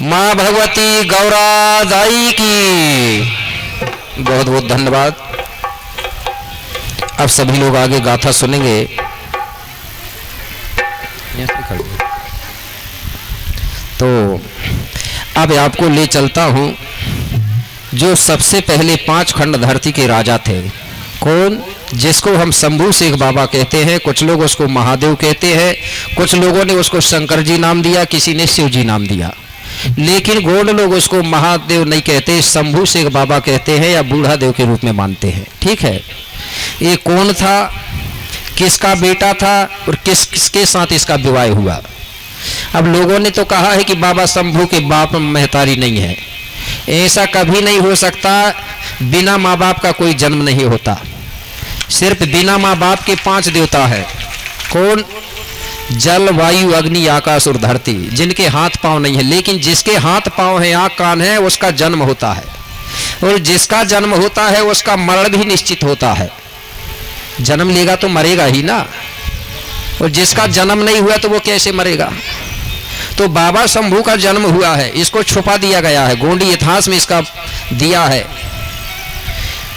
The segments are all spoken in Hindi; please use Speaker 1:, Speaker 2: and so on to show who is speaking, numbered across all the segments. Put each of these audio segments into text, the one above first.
Speaker 1: माँ भगवती गौरा दाई की बहुत बहुत धन्यवाद। अब सभी लोग आगे गाथा सुनेंगे। तो अब आपको ले चलता हूं जो सबसे पहले 5 खंड धरती के राजा थे। कौन? जिसको हम शंभू शेख बाबा कहते हैं, कुछ लोग उसको महादेव कहते हैं, कुछ लोगों ने उसको शंकर जी नाम दिया, किसी ने शिव जी नाम दिया, लेकिन गौड़ लोग उसको महादेव नहीं कहते, शंभू शेख बाबा कहते हैं या बूढ़ा देव के रूप में मानते हैं। ठीक है। ये कौन था, किसका बेटा था और किसके साथ इसका विवाह हुआ? अब लोगों ने तो कहा है कि बाबा शंभू के बाप महतारी नहीं है। ऐसा कभी नहीं हो सकता। बिना माँ बाप का कोई जन्म नहीं होता। सिर्फ बिना माँ बाप के 5 देवता है। कौन? जल, वायु, अग्नि, आकाश और धरती, जिनके हाथ पांव नहीं है। लेकिन जिसके हाथ पांव है, आंख कान है, उसका जन्म होता है, और जिसका जन्म होता है उसका मरण भी निश्चित होता है। जन्म लेगा तो मरेगा ही ना, और जिसका जन्म नहीं हुआ तो वो कैसे मरेगा? तो बाबा शंभू का जन्म हुआ है, इसको छुपा दिया गया है, गोंडी इतिहास में इसका दिया है।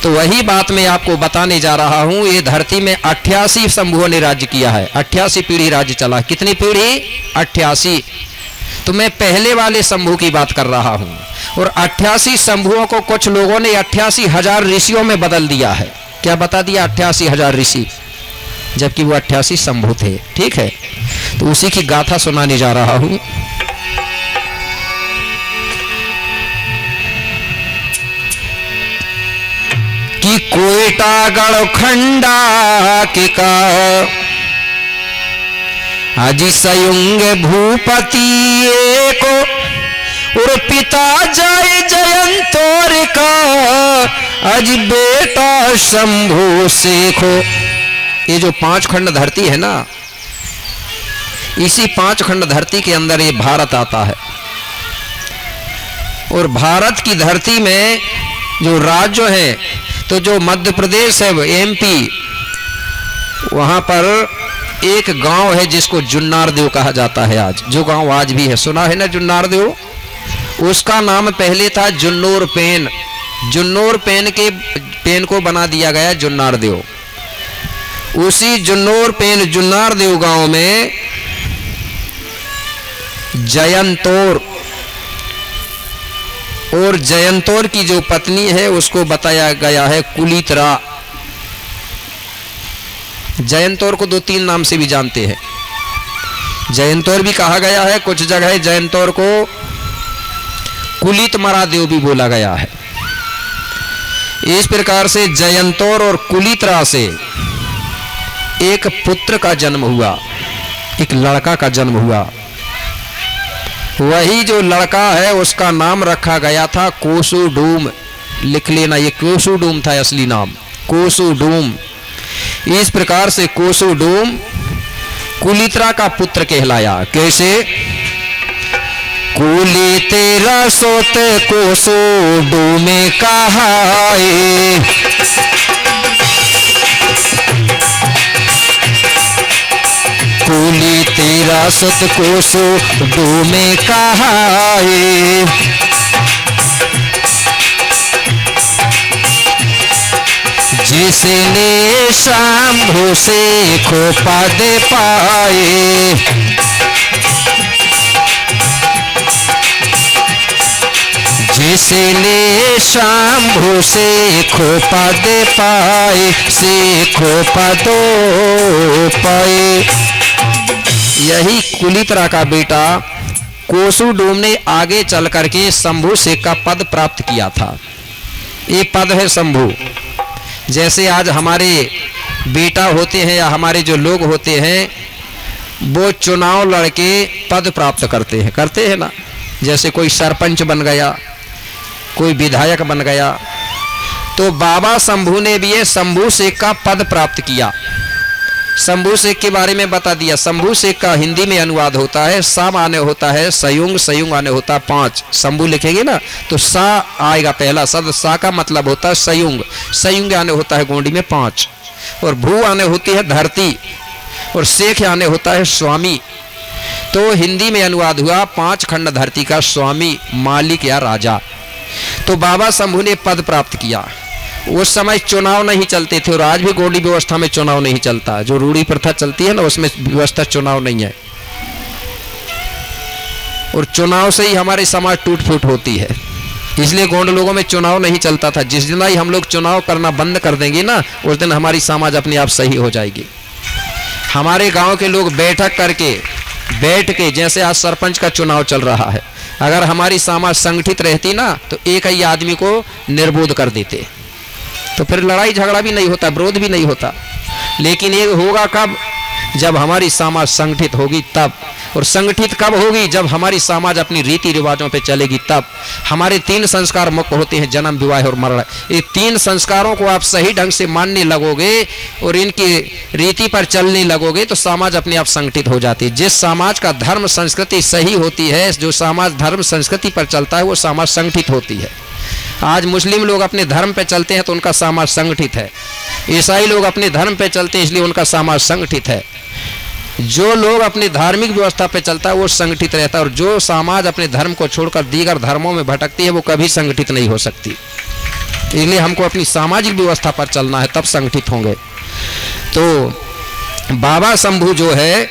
Speaker 1: तो वही बात मैं आपको बताने जा रहा हूं। ये धरती में 88 शंभुओं ने राज्य किया है। 88 पीढ़ी राज्य चला। कितनी पीढ़ी? 88। तो मैं पहले वाले शंभू की बात कर रहा हूं। और 88 शंभुओं को कुछ लोगों ने 88,000 ऋषियों में बदल दिया है। क्या बता दिया? 88,000 ऋषि, जबकि वो 88 शंभू थे। ठीक है। तो उसी की गाथा सुनाने जा रहा हूं। कि कोयटा गढ़खंडा के का अजी संयुग भूपति को और पिता जय जयंतोर का अज बेटा शंभू शेखो। ये जो 5 खंड धरती है ना, इसी 5 खंड धरती के अंदर ये भारत आता है। और भारत की धरती में जो राज्य है, तो जो मध्य प्रदेश है, एमपी, वहां पर एक गांव है जिसको जुन्नार देव कहा जाता है। आज जो गांव आज भी है, सुना है ना जुन्नार देव? उसका नाम पहले था जुन्नूर पेन। जुन्नूर पेन के पेन को बना दिया गया जुन्नार देव। उसी जुन्नूर पेन जुन्नार देव गांव में जयंतोर, और जयंतोर की जो पत्नी है उसको बताया गया है कुलितरा। जयंतोर को 2-3 नाम से भी जानते हैं। जयंतोर भी कहा गया है, कुछ जगह जयंतोर को कुलितमरा देव भी बोला गया है। इस प्रकार से जयंतोर और कुलितरा से एक पुत्र का जन्म हुआ, एक लड़का का जन्म हुआ। वही जो लड़का है उसका नाम रखा गया था कोसुडूम। लिख लेना, ये कोसुडूम था असली नाम, कोसुडूम। इस प्रकार से कोसुडूम कुलितरा का पुत्र कहलाया। कैसे? कुली तेरा सोत कोसुडूम कहाए, कुली तेरा सत कोसुडूम कहाए, जिसने शंभू शेखो पद पाए, जिसने शंभू शेखो पद पाए, शेखो पदो पाए। यही कुलितरा का बेटा कोसुडूम ने आगे चल करके शंभू शेख का पद प्राप्त किया था। ये पद है शंभू। जैसे आज हमारे बेटा होते हैं या हमारे जो लोग होते हैं, वो चुनाव लड़के पद प्राप्त करते हैं ना। जैसे कोई सरपंच बन गया, कोई विधायक बन गया, तो बाबा शंभू ने भी ये शंभू शेख का पद प्राप्त किया। शंभू शेख के बारे में बता दिया। शंभू शेख का हिंदी में अनुवाद होता है, सा माने होता है संयुग, संयुग आने होता है 5। शंभू लिखेंगे ना तो सा आएगा पहला शब्द। सा का मतलब होता है संयुग, संयुग आने होता है गोंडी में 5, और भू आने होती है धरती, और शेख आने होता है स्वामी। तो हिंदी में अनुवाद हुआ 5 खंड धरती का स्वामी, मालिक या राजा। तो बाबा शंभू ने पद प्राप्त किया। उस समय चुनाव नहीं चलते थे और आज भी गौड़ी व्यवस्था में चुनाव नहीं चलता। जो रूढ़ी प्रथा चलती है ना, उसमें व्यवस्था चुनाव नहीं है, और चुनाव से ही हमारे समाज टूट फूट होती है। इसलिए गोंड लोगों में चुनाव नहीं चलता था। जिस दिन ही हम लोग चुनाव करना बंद कर देंगे ना, उस दिन हमारी समाज अपने आप सही हो जाएगी। हमारे गांव के लोग बैठ के जैसे आज सरपंच का चुनाव चल रहा है, अगर हमारी समाज संगठित रहती ना, तो एक ही आदमी को निर्बोध कर देते, तो फिर लड़ाई झगड़ा भी नहीं होता, विरोध भी नहीं होता। लेकिन ये होगा कब? जब हमारी समाज संगठित होगी तब। और संगठित कब होगी? जब हमारी समाज अपनी रीति रिवाजों पे चलेगी तब। हमारे 3 संस्कार मुख्य होते हैं, जन्म, विवाह और मरण। ये 3 संस्कारों को आप सही ढंग से मानने लगोगे और इनकी रीति पर चलने लगोगे तो समाज अपने आप संगठित हो जाती है। जिस समाज का धर्म संस्कृति सही होती है, जो समाज धर्म संस्कृति पर चलता है, वो समाज संगठित होती है। आज मुस्लिम लोग अपने धर्म पे चलते हैं तो उनका समाज संगठित है। ईसाई लोग अपने धर्म पे चलते हैं इसलिए उनका समाज संगठित है। जो लोग अपनी धार्मिक व्यवस्था पे चलता है वो संगठित रहता है, और जो समाज अपने धर्म को छोड़कर दीगर धर्मों में भटकती है वो कभी संगठित नहीं हो सकती। इसलिए हमको अपनी सामाजिक व्यवस्था पर चलना है, तब संगठित होंगे। तो बाबा शंभू जो है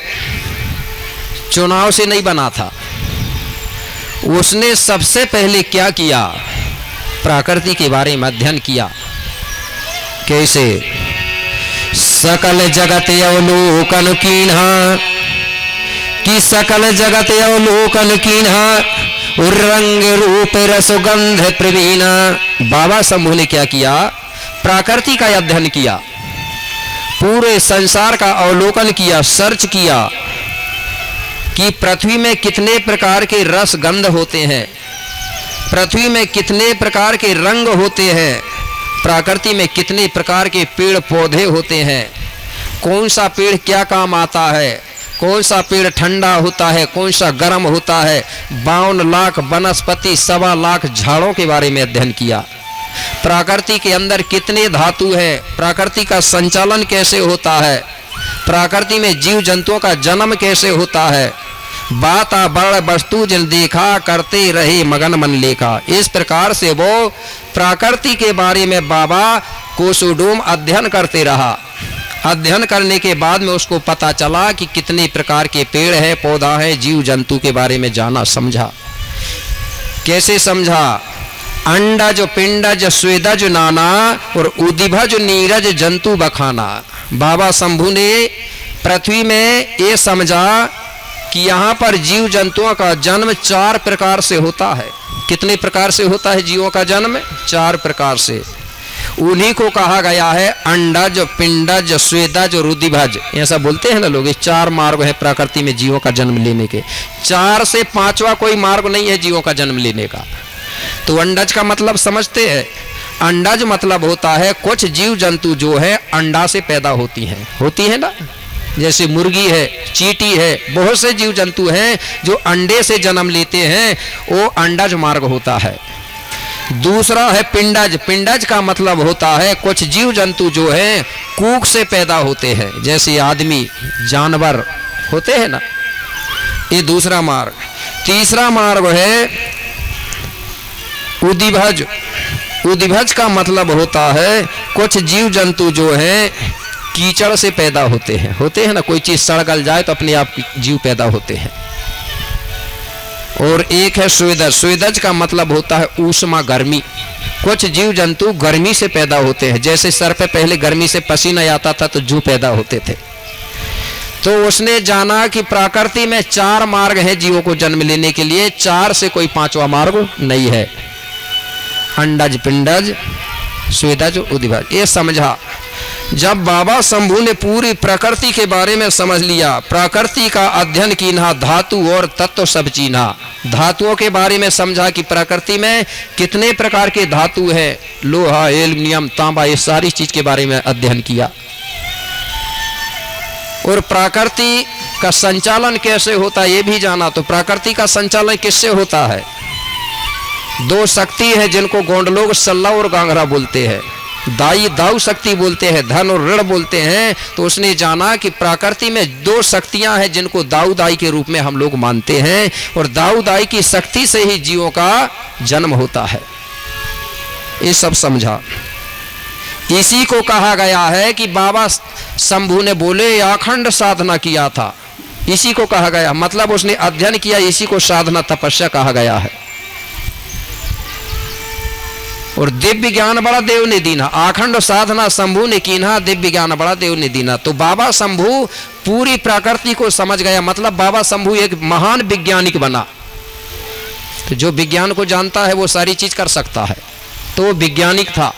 Speaker 1: चुनाव से नहीं बना था। उसने सबसे पहले क्या किया? प्रकृति के बारे में अध्ययन किया। कैसे? सकल जगत अवलोकन कीन्हा, कि सकल जगत अवलोकन कीन्हा, रंग रूप रसगंध प्रवीणा। बाबा शंभू ने क्या किया? प्रकृति का अध्ययन किया, पूरे संसार का अवलोकन किया, सर्च किया कि पृथ्वी में कितने प्रकार के रस गंध होते हैं, पृथ्वी में कितने प्रकार के रंग होते हैं, प्रकृति में कितने प्रकार के पेड़ पौधे होते हैं, कौन सा पेड़ क्या काम आता है, कौन सा पेड़ ठंडा होता है, कौन सा गर्म होता है। 52 लाख वनस्पति, 1.25 लाख झाड़ों के बारे में अध्ययन किया। प्रकृति के अंदर कितने धातु है, प्रकृति का संचालन कैसे होता है, प्रकृति में जीव जंतुओं का जन्म कैसे होता है। वातावरण वस्तु जिन देखा, करते रहे मगन मन लेखा। इस प्रकार से वो प्रकृति के बारे में बाबा कोसोडोम अध्ययन करते रहा। अध्ययन करने के बाद में उसको पता चला कि कितने प्रकार के पेड़ है, पौधा है, जीव जंतु के बारे में जाना, समझा। कैसे समझा? अंडज पिंडज स्वेदज नाना, और उदिभज नीरज जंतु बखाना। बाबा शंभू ने पृथ्वी में ये समझा कि यहाँ पर जीव जंतुओं का जन्म 4 प्रकार से होता है। कितने प्रकार से होता है जीवों का जन्म? 4 प्रकार से। उन्हीं को कहा गया है अंडज, पिंडज, स्वेदज और उदिभज। ऐसा बोलते हैं ना लोग। 4 मार्ग है प्रकृति में जीवों का जन्म लेने के। 4 से 5वां कोई मार्ग नहीं है जीवों का जन्म लेने का। तो अंडज का मतलब समझते हैं? अंडज मतलब होता है कुछ जीव जंतु जो है अंडा से पैदा होती है ना। जैसे मुर्गी है, चींटी है, बहुत से जीव जंतु हैं जो अंडे से जन्म लेते हैं, वो अंडज मार्ग होता है। दूसरा है पिंडज। पिंडज का मतलब होता है कुछ जीव जंतु जो हैं कूक से पैदा होते हैं, जैसे आदमी, जानवर होते हैं ना। ये दूसरा मार्ग। तीसरा मार्ग है उदिभज। उदिभज का मतलब होता है कुछ जीव जंतु जो हैं कीचड़ से पैदा होते हैं ना। कोई चीज सड़ गल जाए तो अपने आप जीव पैदा होते हैं। और एक है स्वेदज। स्वेदज का मतलब होता है ऊष्मा, गर्मी। कुछ जीव जंतु गर्मी से पैदा होते हैं, जैसे सर पे पहले गर्मी से पसीना आता था तो जू पैदा होते थे। तो उसने जाना कि प्रकृति में 4 मार्ग है जीवों को जन्म लेने के लिए, 4 से कोई 5वां मार्ग नहीं है। अंडज, पिंडज, स्वेदज, उदिभज, ये समझा। जब बाबा शंभू ने पूरी प्रकृति के बारे में समझ लिया, प्रकृति का अध्ययन कीन्हा, धातु और तत्व सब चीन्हा। धातुओं के बारे में समझा कि प्रकृति में कितने प्रकार के धातु है, लोहा, एल्युमिनियम, तांबा, ये सारी चीज के बारे में अध्ययन किया। और प्रकृति का संचालन कैसे होता है ये भी जाना। तो प्रकृति का संचालन किससे होता है? 2 शक्ति है जिनको गोंड लोग सल्ला और गांगरा बोलते हैं। दाई दाऊ शक्ति बोलते हैं, धन और ऋण बोलते हैं। तो उसने जाना कि प्रकृति में दो शक्तियां हैं जिनको दाऊ दाई के रूप में हम लोग मानते हैं, और दाऊ दाई की शक्ति से ही जीवों का जन्म होता है। ये सब समझा। इसी को कहा गया है कि बाबा शंभू ने बोले अखंड साधना किया था, इसी को कहा गया, मतलब उसने अध्ययन किया, इसी को साधना तपस्या कहा गया है। और दिव्य ज्ञान बड़ा देव ने दीना, अखंड साधना शंभू ने कीना, दिव्य ज्ञान बड़ा देव ने दीना। तो बाबा शंभू पूरी प्रकृति को समझ गया, मतलब बाबा शंभू एक महान वैज्ञानिक बना। तो जो विज्ञान को जानता है वो सारी चीज कर सकता है, तो वो वैज्ञानिक था।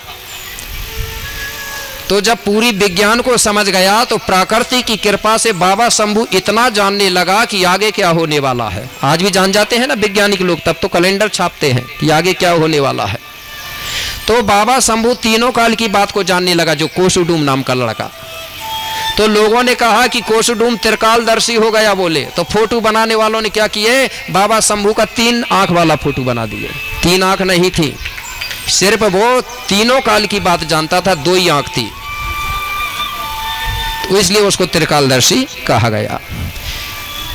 Speaker 1: तो जब पूरी विज्ञान को समझ गया तो प्रकृति की कृपा से बाबा शंभू इतना जानने लगा कि आगे क्या होने वाला है। आज भी जान जाते हैं ना वैज्ञानिक लोग, तब तो कैलेंडर छापते हैं कि आगे क्या होने वाला है। तो बाबा शंभू तीनों काल की बात को जानने लगा, जो कोसुडूम नाम का लड़का। तो लोगों ने कहा कि कोसुडूम त्रिकालदर्शी हो गया बोले, तो फोटो बनाने वालों ने क्या किए, बाबा शंभू का 3 आंख वाला फोटो बना दिए। 3 आंख नहीं थी, सिर्फ वो तीनों काल की बात जानता था, 2 ही आंख थी, तो इसलिए उसको त्रिकालदर्शी कहा गया।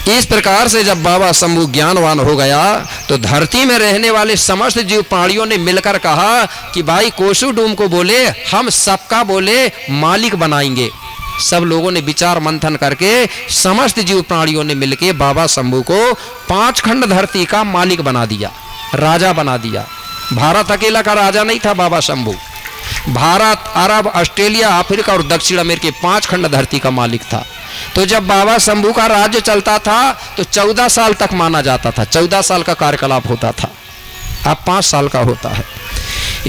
Speaker 1: इस प्रकार से जब बाबा शंभू ज्ञानवान हो गया तो धरती में रहने वाले समस्त जीव प्राणियों ने मिलकर कहा कि भाई कोसुडूम को बोले हम सबका बोले मालिक बनाएंगे। सब लोगों ने विचार मंथन करके समस्त जीव प्राणियों ने मिलकर बाबा शंभू को 5 खंड धरती का मालिक बना दिया, राजा बना दिया। भारत अकेला का राजा नहीं था बाबा शंभू, भारत, अरब, ऑस्ट्रेलिया, अफ्रीका और दक्षिण अमेरिका 5 खंड धरती का मालिक था। तो जब बाबा शंभू का राज्य चलता था तो 14 साल तक माना जाता था, 14 साल का कार्यकलाप होता था, अब 5 साल का होता है।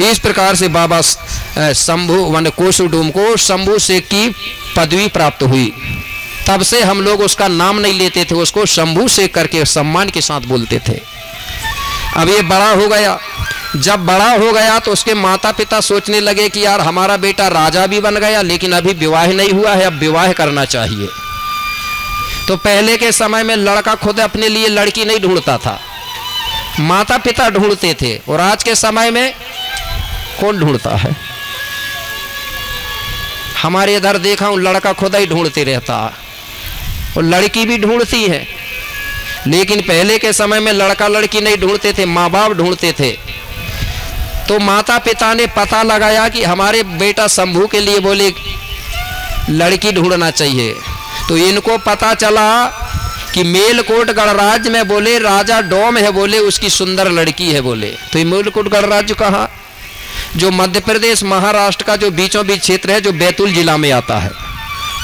Speaker 1: इस प्रकार से बाबा शंभू मान कोसुडूम को शंभू शेख की पदवी प्राप्त हुई। तब से हम लोग उसका नाम नहीं लेते थे, उसको शंभू शेख करके सम्मान के साथ बोलते थे। अब ये बड़ा हो गया, जब बड़ा हो गया तो उसके माता पिता सोचने लगे कि यार हमारा बेटा राजा भी बन गया लेकिन अभी विवाह नहीं हुआ है, अब विवाह करना चाहिए। तो पहले के समय में लड़का खुद अपने लिए लड़की नहीं ढूंढता था, माता पिता ढूंढते थे, और आज के समय में कौन ढूंढता है? हमारे इधर देखा हूं लड़का खुद ही ढूंढते रहता है, और लड़की भी ढूंढती है। लेकिन पहले के समय में लड़का लड़की नहीं ढूंढते थे, माँ बाप ढूंढते थे। तो माता पिता ने पता लगाया कि हमारे बेटा शंभू के लिए बोले लड़की ढूंढना चाहिए। तो इनको पता चला कि मेलकोट गणराज्य में बोले राजा डोम है, बोले उसकी सुंदर लड़की है बोले। तो ये मेलकोट गणराज्य कहाँ? जो मध्य प्रदेश महाराष्ट्र का जो बीचों बीच क्षेत्र है, जो बैतूल जिला में आता है,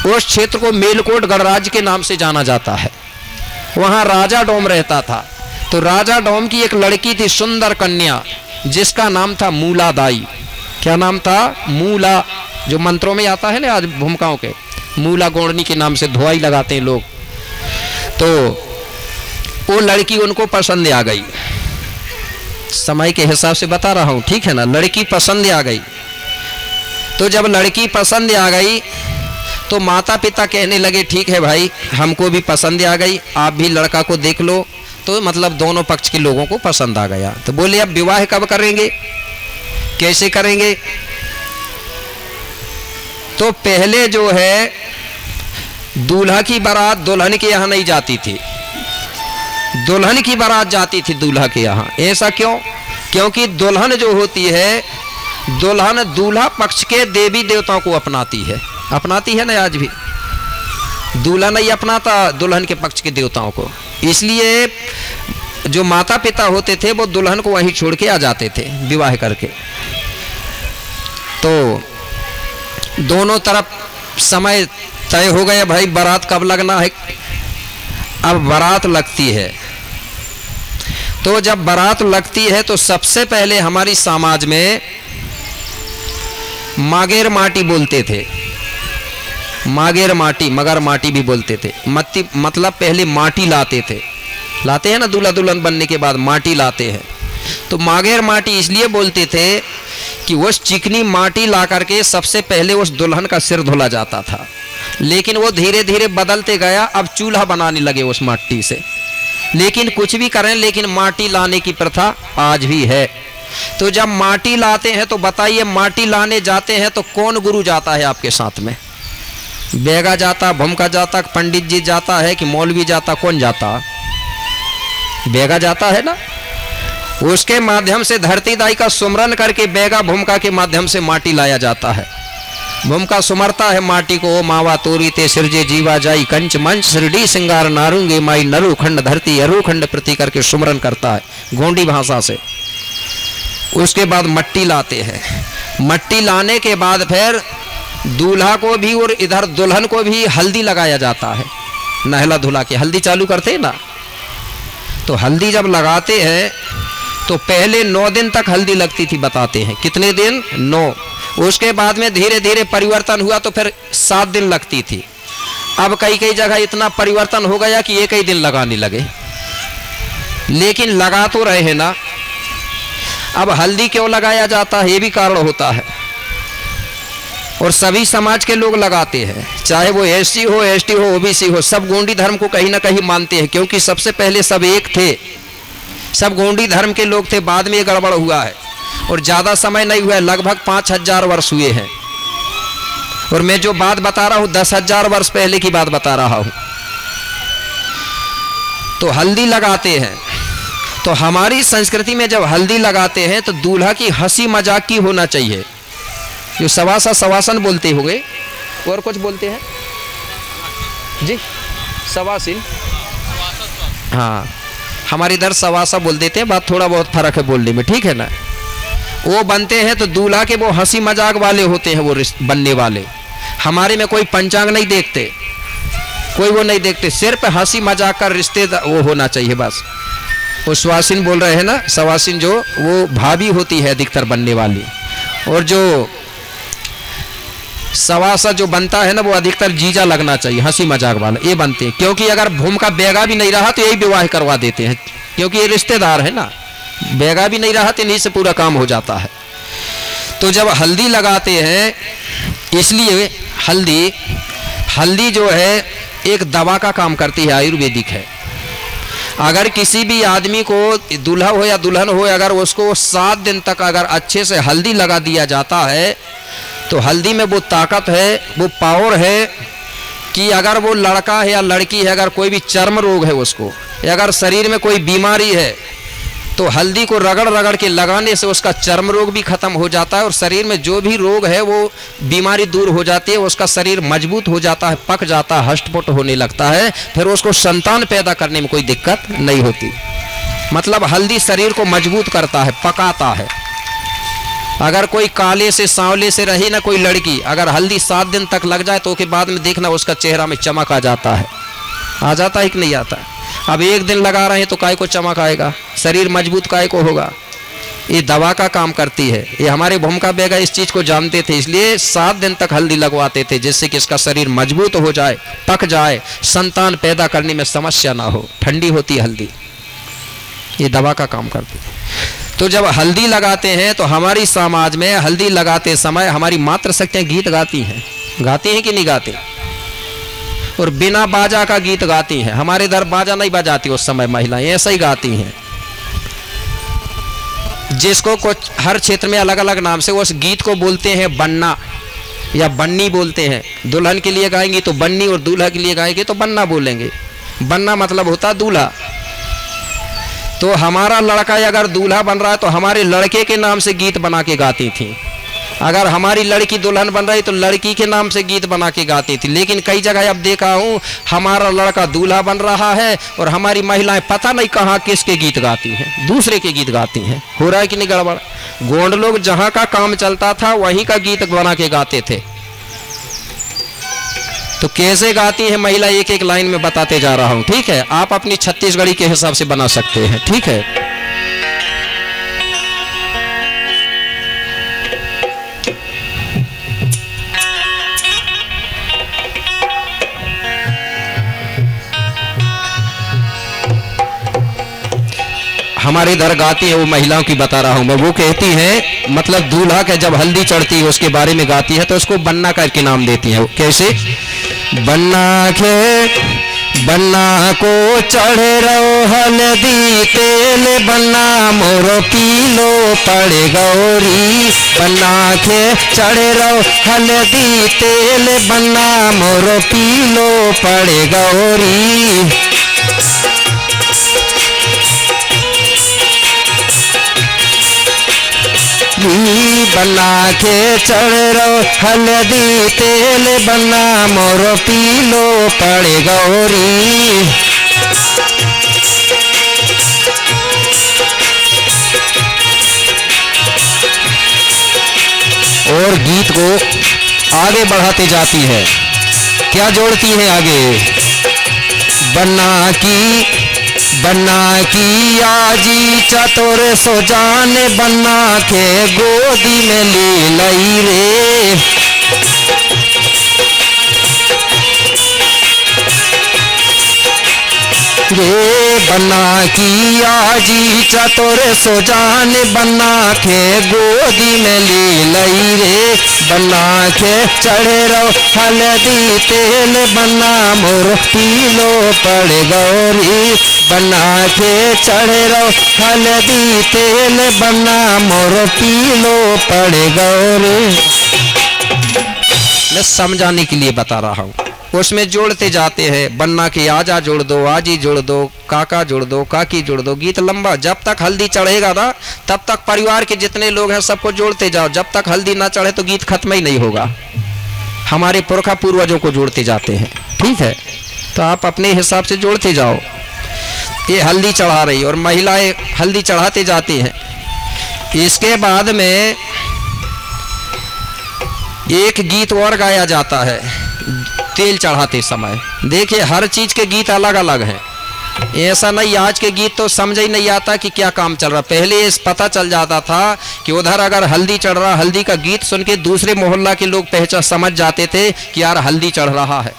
Speaker 1: उस क्षेत्र को मेलकोट गणराज्य के नाम से जाना जाता है। वहाँ राजा डोम रहता था। तो राजा डोम की एक लड़की थी, सुंदर कन्या, जिसका नाम था मूलादाई। क्या नाम था? मूला, जो मंत्रों में आता है ना आज भूमिकाओं के, मूला गोड़नी के नाम से धुआई लगाते हैं लोग। तो वो लड़की उनको पसंद आ गई, समय के हिसाब से बता रहा हूँ, ठीक है ना। लड़की पसंद आ गई। तो जब लड़की पसंद आ गई तो माता पिता कहने लगे ठीक है भाई, हमको भी पसंद आ गई, आप भी लड़का को देख लो। तो मतलब दोनों पक्ष के लोगों को पसंद आ गया। तो बोले अब विवाह कब करेंगे, कैसे करेंगे? तो पहले जो है दूल्हा की बारात दुल्हन के यहाँ नहीं जाती थी, दुल्हन की बारात जाती थी दूल्हा के यहाँ। ऐसा क्यों? क्योंकि दुल्हन जो होती है, दुल्हन दूल्हा पक्ष के देवी देवताओं को अपनाती है ना। आज भी दूल्हा नहीं अपनाता दुल्हन के पक्ष के देवताओं को, इसलिए जो माता पिता होते थे वो दुल्हन को वहीं छोड़ के आ जाते थे विवाह करके। तो दोनों तरफ समय तय हो गया, भाई बारात कब लगना है। अब बारात लगती है। तो जब बारात लगती है तो सबसे पहले हमारी समाज में मागेर माटी बोलते थे, मागेर माटी, मगर माटी भी बोलते थे। मतलब पहले माटी लाते हैं ना, दूल्हा दुल्हन बनने के बाद माटी लाते हैं। तो मागेर माटी इसलिए बोलते थे कि उस चिकनी माटी ला करके सबसे पहले उस दुल्हन का सिर धुला जाता था। लेकिन वो धीरे धीरे बदलते गया, अब चूल्हा बनाने लगे उस माटी से। लेकिन कुछ भी करें, लेकिन माटी लाने की प्रथा आज भी है। तो जब माटी लाते हैं तो बताइए, माटी लाने जाते हैं तो कौन गुरु जाता है आपके साथ में? बेगा जाता, भूमका जाता, पंडित जी जाता है कि मौलवी जाता? कौन जाता? बेगा जाता है ना। उसके माध्यम से धरती दाई का सुमरन करके बेगा भूमका के माध्यम से माटी लाया जाता है। भूमका सुमरता है माटी को, मावा तोरी ते सिरजे जीवा जाई, कंच मंच सिरडी सिंगार नारूंगे माई, नरु खंड धरती अरु खंड प्रति करके सुमरन करता है गोंडी भाषा से। उसके बाद मट्टी लाते हैं। मट्टी लाने के बाद फिर दूल्हा को भी और इधर दुल्हन को भी हल्दी लगाया जाता है। नहला धुला के हल्दी चालू करते हैं ना, तो हल्दी जब लगाते हैं तो पहले 9 दिन तक हल्दी लगती थी, बताते हैं। कितने दिन? 9। उसके बाद में धीरे धीरे परिवर्तन हुआ तो फिर 7 दिन लगती थी। अब कई कई जगह इतना परिवर्तन हो गया कि एक ही दिन लगाने लगे, लेकिन लगा तो रहे हैं ना। अब हल्दी क्यों लगाया जाता है, ये भी कारण होता है, और सभी समाज के लोग लगाते हैं, चाहे वो एससी हो, एसटी हो, ओबीसी हो, सब गोंडी धर्म को कहीं ना कहीं मानते हैं, क्योंकि सबसे पहले सब एक थे, सब गोंडी धर्म के लोग थे। बाद में ये गड़बड़ हुआ है और ज़्यादा समय नहीं हुआ है, लगभग 5000 वर्ष हुए हैं। और मैं जो बात बता रहा हूँ 10,000 वर्ष पहले की बात बता रहा हूँ। तो हल्दी लगाते हैं, तो हमारी संस्कृति में जब हल्दी लगाते हैं तो दूल्हा की हंसी मजाक की होना चाहिए। जो सवासन बोलते होंगे, और कुछ बोलते हैं जी, सवासिन, हाँ हमारे इधर सवासा बोल देते हैं, बात थोड़ा बहुत फर्क है बोलने में, ठीक है ना। वो बनते हैं तो दूल्हा के वो हंसी मजाक वाले होते हैं, वो बनने वाले। हमारे में कोई पंचांग नहीं देखते, कोई वो नहीं देखते, सिर्फ हंसी मजाक का रिश्ते वो होना चाहिए बस। वो सवासिन बोल रहे हैं ना, सवासिन जो वो भाभी होती है अधिकतर बनने वाली, और जो सवासा जो बनता है ना वो अधिकतर जीजा लगना चाहिए, हंसी मजाक वाला, ये बनते हैं। क्योंकि अगर भूमका बेगा भी नहीं रहा तो यही विवाह करवा देते हैं, क्योंकि ये रिश्तेदार है ना। बेगा भी नहीं रहा तो इन्हीं से पूरा काम हो जाता है। तो जब हल्दी लगाते हैं, इसलिए हल्दी जो है एक दवा का काम करती है, आयुर्वेदिक है। अगर किसी भी आदमी को, दूल्हा हो या दुल्हन हो, अगर उसको 7 दिन तक अगर अच्छे से हल्दी लगा दिया जाता है तो हल्दी में वो ताकत है, वो पावर है कि अगर वो लड़का है या लड़की है, अगर कोई भी चर्म रोग है उसको, या अगर शरीर में कोई बीमारी है, तो हल्दी को रगड़ रगड़ के लगाने से उसका चर्म रोग भी खत्म हो जाता है, और शरीर में जो भी रोग है वो बीमारी दूर हो जाती है, उसका शरीर मजबूत हो जाता है, पक जाता है, हष्टपुष्ट होने लगता है, फिर उसको संतान पैदा करने में कोई दिक्कत नहीं होती। मतलब हल्दी शरीर को मजबूत करता है, पकाता है। अगर कोई काले से सांवले से रही ना कोई लड़की, अगर हल्दी 7 दिन तक लग जाए तो उसके बाद में देखना उसका चेहरा में चमक आ जाता है। आ जाता है कि नहीं आता? अब 1 दिन लगा रहे हैं तो काय को चमक आएगा, शरीर मजबूत काय को होगा। ये दवा का काम करती है। ये हमारे भूमका बेगा इस चीज़ को जानते थे, इसलिए 7 दिन तक हल्दी लगवाते थे, जिससे कि इसका शरीर मजबूत हो जाए, पक जाए, संतान पैदा करने में समस्या ना हो। ठंडी होती है हल्दी, ये दवा का काम करती है। तो जब हल्दी लगाते हैं तो हमारी समाज में हल्दी लगाते समय हमारी मातृशक्तियाँ गीत गाती हैं कि नहीं गाती? और बिना बाजा का गीत गाती हैं। हमारे इधर बाजा नहीं बजाती उस समय, महिलाएं ऐसा ही गाती हैं, जिसको कुछ हर क्षेत्र में अलग अलग नाम से उस गीत को बोलते हैं बन्ना या बन्नी बोलते हैं। दुल्हन के लिए गाएंगी तो बन्नी, और दूल्हा के लिए गाएंगे तो बन्ना बोलेंगे। बन्ना मतलब होता दूल्हा। तो हमारा लड़का अगर दूल्हा बन रहा है तो हमारे लड़के के नाम से गीत बना के गाती थी। अगर हमारी लड़की दुल्हन बन रही तो लड़की के नाम से गीत बना के गाती थी। लेकिन कई जगह अब देखा हूँ हमारा लड़का दूल्हा बन रहा है और हमारी महिलाएं पता नहीं कहाँ किसके गीत गाती हैं, दूसरे के गीत गाती हैं। हो रहा है कि नहीं गड़बड़? गोंड लोग जहाँ का काम चलता था वहीं का गीत बना के गाते थे। तो कैसे गाती है महिला, एक एक लाइन में बताते जा रहा हूं, ठीक है? आप अपनी छत्तीसगढ़ी के हिसाब से बना सकते हैं, ठीक है? हमारे इधर गाती है वो महिलाओं की बता रहा हूं मैं। वो कहती है, मतलब दूल्हा के जब हल्दी चढ़ती है उसके बारे में गाती है, तो उसको बन्ना करके नाम देती है। कैसे? बन्ना को चढ़ रहो हल्दी तेल बना मोरो पीलो पड़े गौरी, बना के चढ़े रहो हल्दी तेल बना मोरो पीलो पड़े गौरी। बना के चढ़ रहो हल्दी तेल बना मोरो पीलो पड़े गौरी। और गीत को आगे बढ़ाते जाती है, क्या जोड़ती है आगे, बना की आजी चतुर सो जान बना के गोदी में ले लई रे। बना की आजी चतुर सो जान बना के गोदी में ले लई रे। बना के चढ़े रहो हल्दी तेल बना मोर पीलो पड़े गौरी। बना के चढ़े रहो हल्दी तेल बना मोर पीलो पड़े गौरी। मैं समझाने के लिए बता रहा हूँ, उसमें जोड़ते जाते हैं। बन्ना के आजा जोड़ दो, आजी जोड़ दो, काका जोड़ दो, काकी जोड़ दो। गीत लंबा, जब तक हल्दी चढ़ेगा ना तब तक परिवार के जितने लोग हैं सबको जोड़ते जाओ। जब तक हल्दी ना चढ़े तो गीत खत्म ही नहीं होगा। हमारे पुरखा पूर्वजों को जोड़ते जाते हैं, ठीक है, तो आप अपने हिसाब से जोड़ते जाओ। ये हल्दी चढ़ा रही और महिलाएं हल्दी चढ़ाते जाती हैं। इसके बाद में एक गीत और गाया जाता है तेल चढ़ाते समय। देखिए हर चीज के गीत अलग अलग हैं, ऐसा नहीं आज के गीत तो समझ ही नहीं आता कि क्या काम चल रहा। पहले इस पता चल जाता था कि उधर अगर हल्दी चढ़ रहा, हल्दी का गीत सुन के दूसरे मोहल्ला के लोग पहचान समझ जाते थे कि यार हल्दी चढ़ रहा है।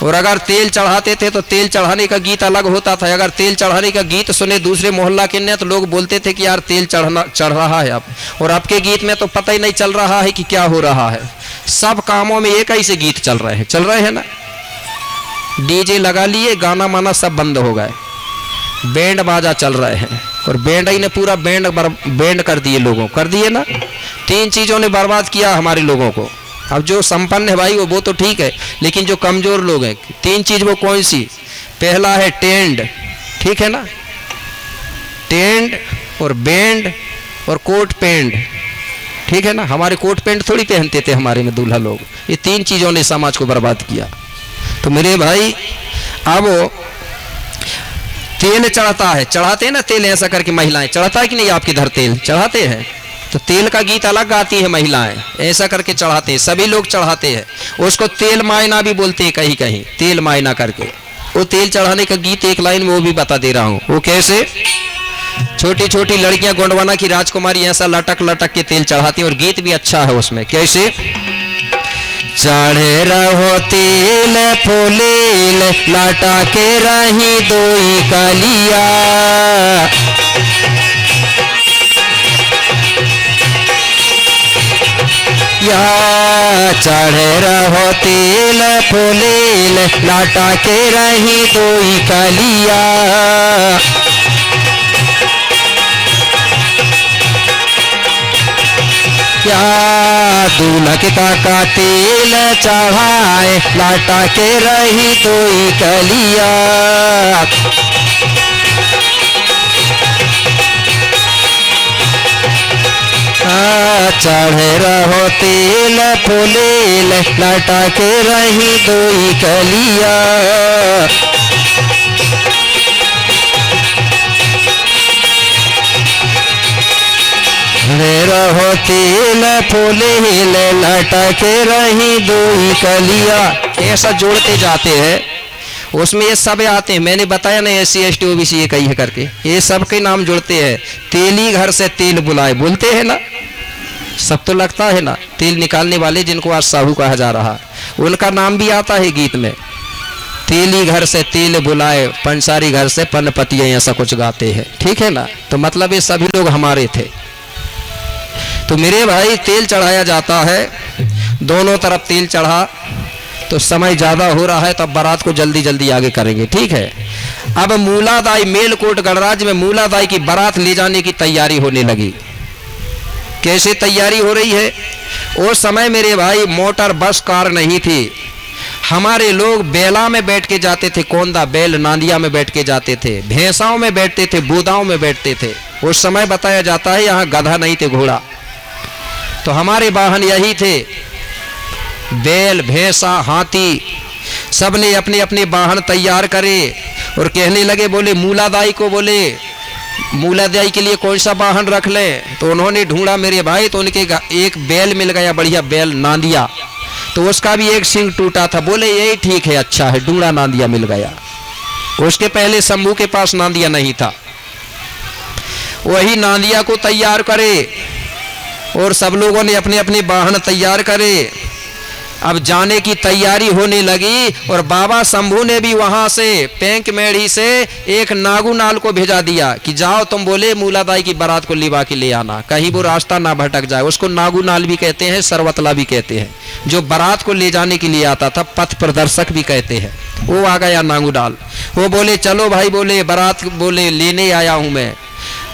Speaker 1: और अगर तेल चढ़ाते थे तो तेल चढ़ाने का गीत अलग होता था। अगर तेल चढ़ाने का गीत सुने दूसरे मोहल्ला के ने तो लोग बोलते थे कि यार तेल चढ़ रहा है अब। और अब के गीत में तो पता ही नहीं चल रहा है कि क्या हो रहा है। सब कामों में एक ही से गीत चल रहे हैं ना। डीजे लगा लिए, गाना माना सब बंद हो गए, बैंड बाजा चल रहे हैं और बैंड ही ने पूरा बैंड कर दिए, लोगों कर दिए ना। तीन चीजों ने बर्बाद किया हमारे लोगों को। अब जो संपन्न है भाई वो तो ठीक है, लेकिन जो कमजोर लोग हैं, तीन चीज वो कौन सी, पहला है टेंड, ठीक है ना, टेंड और बैंड और कोट पैंट, ठीक है ना। हमारे कोट पैंट थोड़ी पहनते थे हमारे में दूल्हा लोग। ये तीन चीजों ने समाज को बर्बाद किया। तो मेरे भाई अब तेल चढ़ाता है, चढ़ाते हैं ना तेल ऐसा करके महिलाएं, चढ़ाता है कि नहीं आपके घर तेल चढ़ाते हैं। तो तेल का गीत अलग गाती है महिलाएं, ऐसा करके चढ़ाते हैं, सभी लोग चढ़ाते हैं। उसको तेल मायना भी बोलते हैं कहीं कहीं, तेल मायना करके। वो तेल चढ़ाने का गीत एक लाइन में वो भी बता दे रहा हूँ। वो कैसे, छोटी छोटी लड़कियां गोंडवाना की राजकुमारी ऐसा लटक लटक के तेल चढ़ाती है और गीत भी अच्छा है उसमें। कैसे, चढ़े रहो तेल फुलेल लटा के रही दोई कलिया। या चढ़े रहो तेल फुलेल लटा के रही दोई कलिया। क्या दूल्हा के काका तेल चढ़ाए लाटा के रही दोई कलिया। चढ़े रहो तेल फुलेल लाटा के रही दोई कलिया। रहो तेल फुलेल लटक रही दोई कलिया। ऐसा जोड़ते जाते हैं, उसमें ये सब आते हैं। मैंने बताया ना SC ST OBC ये कही है करके, ये सब के नाम जोड़ते हैं। तेली घर से तेल बुलाए बोलते हैं ना, सब तो लगता है ना। तेल निकालने वाले जिनको आज साहू कहा जा रहा, उनका नाम भी आता है गीत में। तेली घर से तेल बुलाए, पंसारी घर से पनपतियां, ऐसा कुछ गाते हैं, ठीक है ना। तो मतलब ये सभी लोग हमारे थे। तो मेरे भाई तेल चढ़ाया जाता है, दोनों तरफ तेल चढ़ा। तो समय ज़्यादा हो रहा है तो अब बारात को जल्दी जल्दी आगे करेंगे, ठीक है। अब मूलादाई मेलकोट गणराज्य में मूलादाई की बारात ले जाने की तैयारी होने लगी। कैसे तैयारी हो रही है? उस समय मेरे भाई मोटर बस कार नहीं थी। हमारे लोग बेला में बैठ के जाते थे, कोंदा बैल नांदिया में बैठ के जाते थे, भैंसाओं में बैठते थे, बूदाओं में बैठते थे। उस समय बताया जाता है यहाँ गधा नहीं थे, घोड़ा। तो हमारे वाहन यही थे, बैल भैंसा हाथी। सब ने अपने अपने वाहन तैयार करे और कहने लगे, बोले मूलादाई को, बोले मूलादाई के लिए कौन सा वाहन रख लें? तो उन्होंने ढूंढा मेरे भाई, तो उनके एक बैल मिल गया, बढ़िया बैल नांदिया। तो उसका भी एक सिंग टूटा था। बोले यही ठीक है, अच्छा है, डूंगा नांदिया मिल गया। उसके पहले शंभू के पास नांदिया नहीं था। वही नांदिया को तैयार करे और सब लोगों ने अपने अपने वाहन तैयार करे। अब जाने की तैयारी होने लगी और बाबा शंभू ने भी वहां से पेंक मेढ़ी से एक नागुनाल को भेजा दिया कि जाओ तुम, बोले मूलादाई की बारात को लिवा के ले आना, कहीं वो रास्ता ना भटक जाए। उसको नागुनाल भी कहते हैं, सरवतला भी कहते हैं, जो बारात को ले जाने के लिए आता था, पथ प्रदर्शक भी कहते हैं। वो आ गया नागुनाल। वो बोले चलो भाई, बोले बारात बोले लेने आया हूं मैं।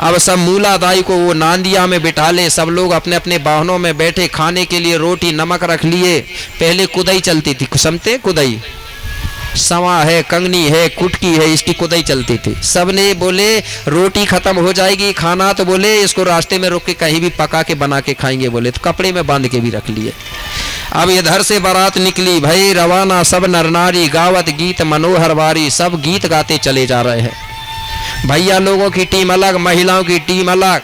Speaker 1: अब सब मूलादाई को वो नांदिया में बिठा ले, सब लोग अपने अपने वाहनों में बैठे, खाने के लिए रोटी नमक रख लिए। पहले कुदाई चलती थी, समझते? कुदाई, सवा है, कंगनी है, कुटकी है, इसकी कुदाई चलती थी। सब ने बोले रोटी खत्म हो जाएगी, खाना तो बोले इसको रास्ते में रोक के कहीं भी पका के बना के खाएंगे, बोले तो कपड़े में बांध के भी रख लिए। अब इधर से बारात निकली भाई रवाना, सब नर नारी गावत गीत मनोहर वारी, सब गीत गाते चले जा रहे हैं। भैया लोगों की टीम अलग, महिलाओं की टीम अलग।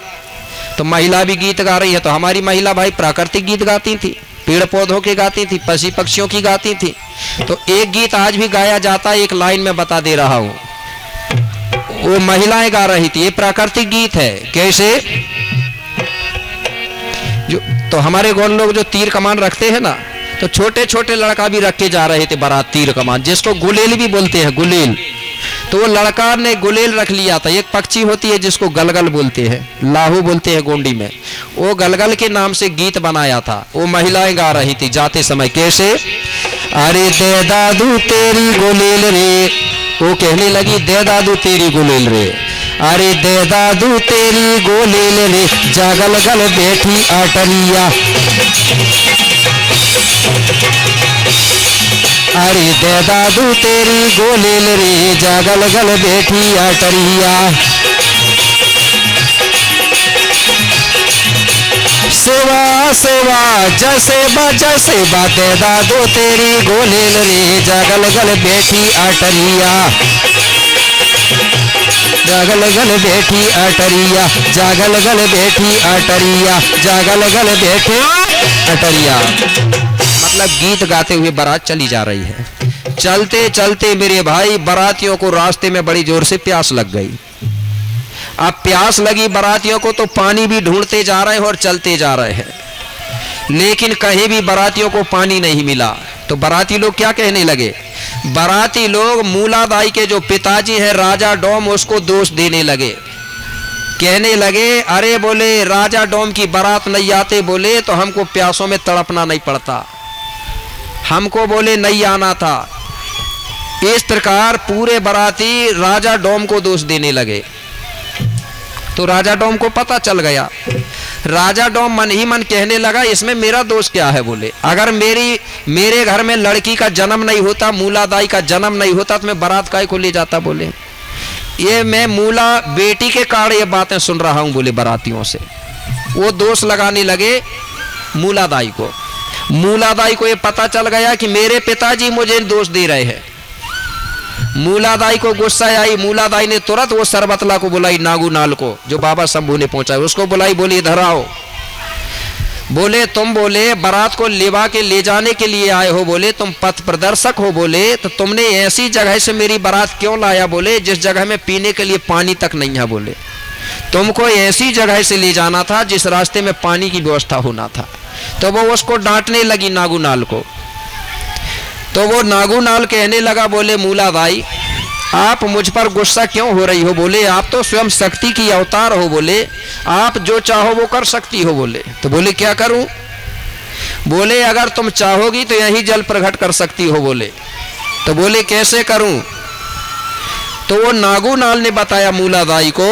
Speaker 1: तो महिला भी गीत गा रही है। तो हमारी महिला भाई प्राकृतिक गीत गाती थी, पेड़ पौधों के गाती थी, पशु पक्षियों की गाती थी। तो एक गीत आज भी गाया जाता है, एक लाइन में बता दे रहा हूं, वो महिलाएं गा रही थी। ये प्राकृतिक गीत है। कैसे? जो तो हमारे गौर लोग जो तीर कमान रखते हैं ना, तो छोटे छोटे लड़का भी रख के जा रहे थे बारात, तीर कमान, जिसको गुलेल भी बोलते हैं, गुलेल। तो वो लड़का ने गुलेल रख लिया था। एक पक्षी होती है जिसको गलगल बोलते हैं, लाहू बोलते हैं गोंडी में, वो गलगल के नाम से गीत बनाया था। वो महिलाएं गा रही थी जाते समय। कैसे? अरे दे दादू तेरी गुलेल रे, वो कहने लगी दे दादू तेरी गुलेल रे, अरे दे दादू तेरी गुलेल रे, जागल गल बैठी अटरिया, अरे दे दादू तेरी गोलेल रे, जागल गल बैठी अटरिया। सेवा सेवा जैसे बजसे बाते दादू तेरी गोलेल रे, जागल गल बैठी अटरिया, जागल गल बैठी अटरिया, जागल गल बैठी अटरिया, जागल गल बैठी अटरिया। मतलब गीत गाते हुए बारात चली जा रही है। चलते चलते मेरे भाई बारातियों को रास्ते में बड़ी जोर से प्यास लग गई। अब प्यास लगी बारातियों को तो पानी भी ढूंढते जा रहे हैं और चलते जा रहे हैं, लेकिन कहीं भी बारातियों को पानी नहीं मिला। तो बाराती लोग क्या कहने लगे? बाराती लोग मूलादाई के जो पिताजी हैं राजा डोम, उसको दोष देने लगे। कहने लगे अरे बोले राजा डोम की बारात नहीं आते, बोले तो हमको प्यासों में तड़पना नहीं पड़ता, हमको बोले नहीं आना था। इस प्रकार पूरे बाराती राजा डोम को दोष देने लगे। तो राजा डोम को पता चल गया। राजा डोम मन ही मन कहने लगा इसमें मेरा दोष क्या है? बोले अगर मेरे घर में लड़की का जन्म नहीं होता, मूलादाई का जन्म नहीं होता, तो मैं बारात काहे को ले जाता? बोले ये मैं मूला बेटी के कारण ये बातें सुन रहा हूं, बोले बारातियों से। वो दोष लगाने लगे मूलादाई को। मूलादाई को ये पता चल गया कि मेरे पिताजी मुझे दोष दे रहे हैं। मूलादाई को गुस्सा आई। मूलादाई ने तुरंत वो सरबतला को बुलाई, नागुनाल को, जो बाबा शंभू ने पहुंचा, उसको बुलाई, बोली इधर आओ। बोले तुम बोले बारात को लेवा के ले जाने के लिए आए हो, बोले तुम पथ प्रदर्शक हो, बोले तो तुमने ऐसी जगह से मेरी बारात क्यों लाया? बोले जिस जगह में पीने के लिए पानी तक नहीं है, बोले तुमको ऐसी जगह से ले जाना था जिस रास्ते में पानी की व्यवस्था होना था। तो वो उसको डांटने लगी नागुनाल को। तो वो नागुनाल कहने लगा, बोले मूलादाई आप मुझ पर गुस्सा क्यों हो रही हो? बोले आप तो स्वयं शक्ति की अवतार हो, बोले आप जो चाहो वो कर सकती हो। बोले तो बोले क्या करूं? बोले अगर तुम चाहोगी तो यही जल प्रकट कर सकती हो। बोले तो बोले कैसे करूं? तो वो नागूनाल ने बताया मूलादाई को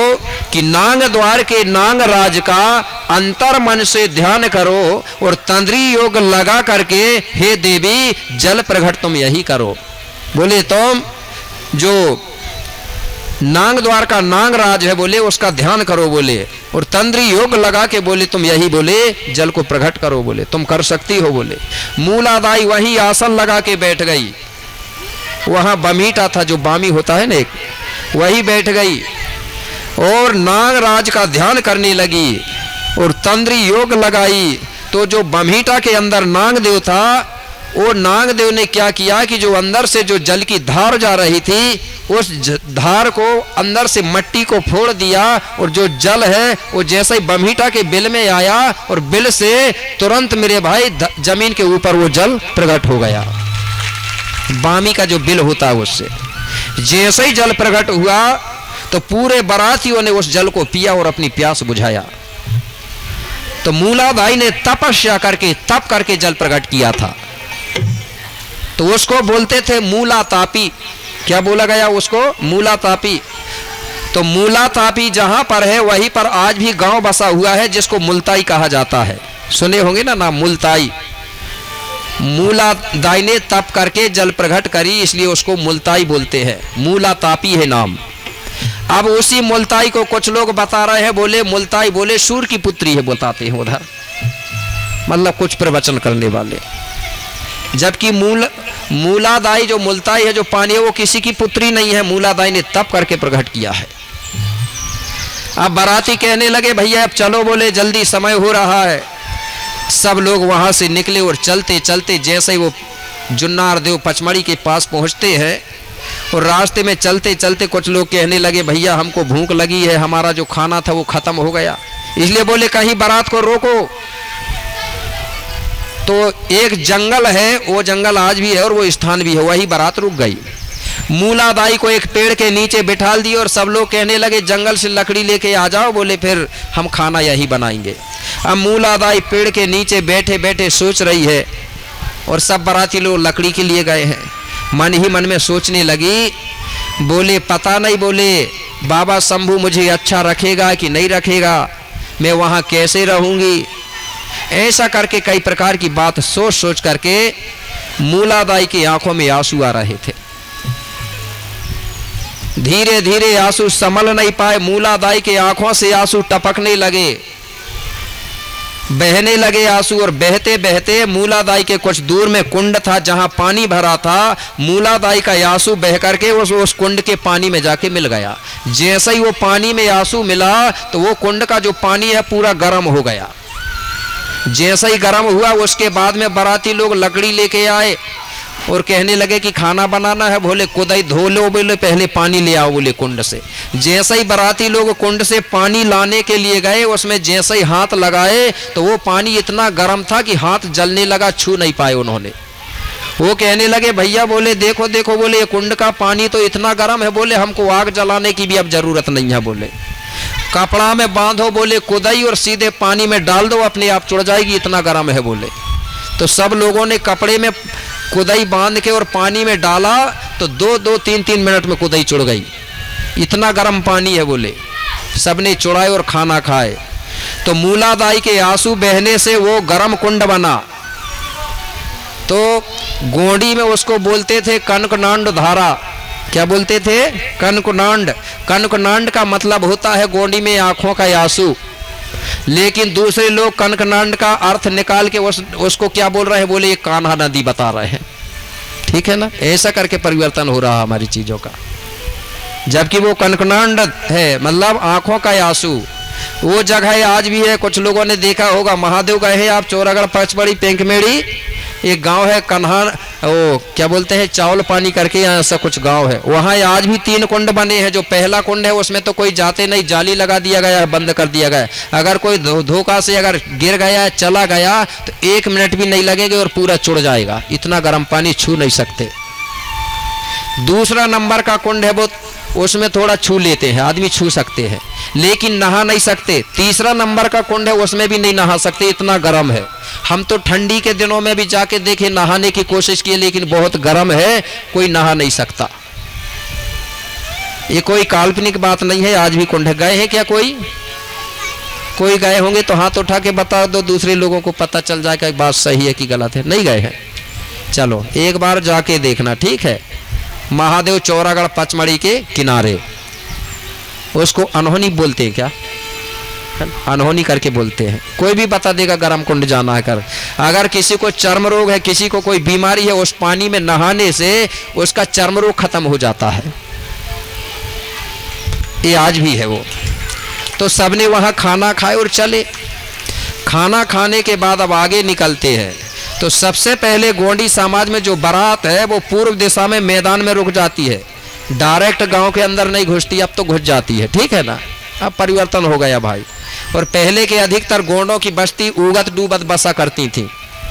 Speaker 1: कि नांग द्वार के नांग राज का अंतर मन से ध्यान करो और तंद्री योग लगा करके हे देवी जल प्रकट तुम यही करो। बोले तुम जो नांग द्वार का नांग राज है बोले उसका ध्यान करो बोले, और तंद्री योग लगा के बोले तुम यही बोले जल को प्रकट करो बोले, तुम कर सकती हो बोले। मूलादाई वही आसन लगा के बैठ गई, वहां बमीटा था जो बामी होता है ना एक, वही बैठ गई और नाग राज का ध्यान करने लगी और तंद्री योग लगाई। तो जो बमीटा के अंदर नागदेव था, वो नागदेव ने क्या किया कि जो अंदर से जो जल की धार जा रही थी उस धार को अंदर से मट्टी को फोड़ दिया, और जो जल है वो जैसे ही बमीटा के बिल में आया और बिल से तुरंत मेरे भाई जमीन के ऊपर वो जल प्रकट हो गया। बामी का जो बिल होता है उससे जैसे ही जल प्रकट हुआ तो पूरे बारातियों ने उस जल को पिया और अपनी प्यास बुझाया। तो मूलादाई ने तपस्या करके तप करके जल प्रकट किया था, तो उसको बोलते थे मूला तापी। क्या बोला गया उसको? मूला तापी। तो मूला तापी जहां पर है वहीं पर आज भी गांव बसा हुआ है जिसको मुल्ताई कहा जाता है। सुने होंगे ना नाम मुल्ताई। मूलादाई ने तप करके जल प्रकट करी इसलिए उसको मुल्ताई बोलते हैं, मूला तापी है नाम। अब उसी मुल्ताई को कुछ लोग बता रहे हैं, बोले मुल्ताई बोले सूर की पुत्री है, बताते हैं उधर, मतलब कुछ प्रवचन करने वाले। जबकि मूलादाई जो मुल्ताई है जो पानी है वो किसी की पुत्री नहीं है, मूलादाई ने तप करके प्रकट किया है। अब बाराती कहने लगे भैया अब चलो, बोले जल्दी समय हो रहा है। सब लोग वहां से निकले और चलते चलते जैसे ही वो जुन्नार देव पचमढ़ी के पास पहुंचते हैं और रास्ते में चलते चलते कुछ लोग कहने लगे भैया हमको भूख लगी है, हमारा जो खाना था वो खत्म हो गया, इसलिए बोले कहीं बारात को रोको। तो एक जंगल है, वो जंगल आज भी है और वो स्थान भी है, वही बारात रुक गई। मूलादाई को एक पेड़ के नीचे बिठा दिए और सब लोग कहने लगे जंगल से लकड़ी लेके आ जाओ, बोले फिर हम खाना यही बनाएंगे। अब मूलादाई पेड़ के नीचे बैठे बैठे सोच रही है और सब बाराती लोग लकड़ी के लिए गए हैं। मन ही मन में सोचने लगी, बोले पता नहीं, बोले बाबा शंभू मुझे अच्छा रखेगा कि नहीं रखेगा, मैं वहाँ कैसे रहूँगी। ऐसा करके कई प्रकार की बात सोच सोच करके मूलादाई की आंखों में आंसू आ रहे थे। धीरे धीरे आंसू संभल नहीं पाए, मूलादाई के आंखों से आंसू टपकने लगे, बहने लगे आंसू। और बहते बहते मूलादाई के कुछ दूर में कुंड था जहां पानी भरा था, मूलादाई का आंसू बह करके उस कुंड के पानी में जाके मिल गया। जैसे ही वो पानी में आंसू मिला तो वो कुंड का जो पानी है पूरा गर्म हो गया। जैसे ही गर्म हुआ उसके बाद में बाराती लोग लकड़ी लेके आए और कहने लगे कि खाना बनाना है, बोले कुदाई धो लो, बोले पहले पानी ले आओ, बोले कुंड से। जैसे ही बाराती लोग कुंड से पानी लाने के लिए गए, उसमें जैसे ही हाथ लगाए तो वो पानी इतना गर्म था कि हाथ जलने लगा, छू नहीं पाए उन्होंने। वो कहने लगे भैया, बोले देखो देखो, बोले ये कुंड का पानी तो इतना गर्म है, बोले हमको आग जलाने की भी अब जरूरत नहीं है, बोले कपड़ा में बांधो, बोले कुदाई और सीधे पानी में डाल दो, अपने आप चुड़ जाएगी, इतना गर्म है, बोले। तो सब लोगों ने कपड़े में कुदाई बांध के और पानी में डाला तो 2-3 मिनट में कुदाई चुड़ गई, इतना गर्म पानी है, बोले। सबने चुड़ाए और खाना खाए। तो मूलादाई के आंसू बहने से वो गर्म कुंड बना। तो गोंडी में उसको बोलते थे कनकनांड धारा। क्या बोलते थे? कनकनांड। कनकनांड का मतलब होता है गोंडी में आंखों का आंसू, लेकिन दूसरे लोग कनकनांड का अर्थ निकाल के उसको क्या बोल रहे हैं, बोले ये कान्हा नदी बता रहे हैं। ठीक है ना, ऐसा करके परिवर्तन हो रहा है हमारी चीजों का। जबकि वो कनकनांड है, मतलब आंखों का आंसू। वो जगह आज भी है, कुछ लोगों ने देखा होगा, महादेव गए हैं आप, चौरागढ़ पचमढ़ी पेंकमेड़ी एक गांव है कन्हा, वो क्या बोलते हैं चावल पानी करके, ऐसा कुछ गांव है, वहां आज भी 3 कुंड बने हैं। जो पहला कुंड है उसमें तो कोई जाते नहीं, जाली लगा दिया गया है, बंद कर दिया गया है। अगर कोई धोखा से अगर गिर गया चला गया तो 1 मिनट भी नहीं लगेगा और पूरा चुड़ जाएगा, इतना गर्म पानी छू नहीं सकते। दूसरा नंबर का कुंड है वो, उसमें थोड़ा छू लेते हैं, आदमी छू सकते हैं लेकिन नहा नहीं सकते। तीसरा नंबर का कुंड है उसमें भी नहीं नहा सकते, इतना गर्म है। हम तो ठंडी के दिनों में भी जाके देखे, नहाने की कोशिश की, लेकिन बहुत गर्म है, कोई नहा नहीं सकता। ये कोई काल्पनिक बात नहीं है। आज भी कुंड गए हैं क्या? कोई गए होंगे तो हाथ उठा के बता दो, दूसरे लोगों को पता चल जाए कि बात सही है कि गलत है। नहीं गए हैं? चलो एक बार जाके देखना, ठीक है। महादेव चौरागढ़ पचमढ़ी के किनारे, उसको अनहोनी बोलते हैं क्या? अनहोनी करके बोलते हैं। कोई भी बता देगा गर्म कुंड जाना है कर। अगर किसी को चर्म रोग है, किसी को कोई बीमारी है, उस पानी में नहाने से उसका चर्म रोग खत्म हो जाता है। ये आज भी है वो। तो सबने वहां खाना खाए और चले। खाना खाने के बाद अब आगे निकलते हैं। तो सबसे पहले गोंडी समाज में जो बारात है वो पूर्व दिशा में मैदान में रुक जाती है, डायरेक्ट गांव के अंदर नहीं घुसती। अब तो घुस जाती है, ठीक है ना। अब परिवर्तन हो गया भाई। और पहले के अधिकतर गोंडों की बस्ती उगत डूबत बसा करती थी।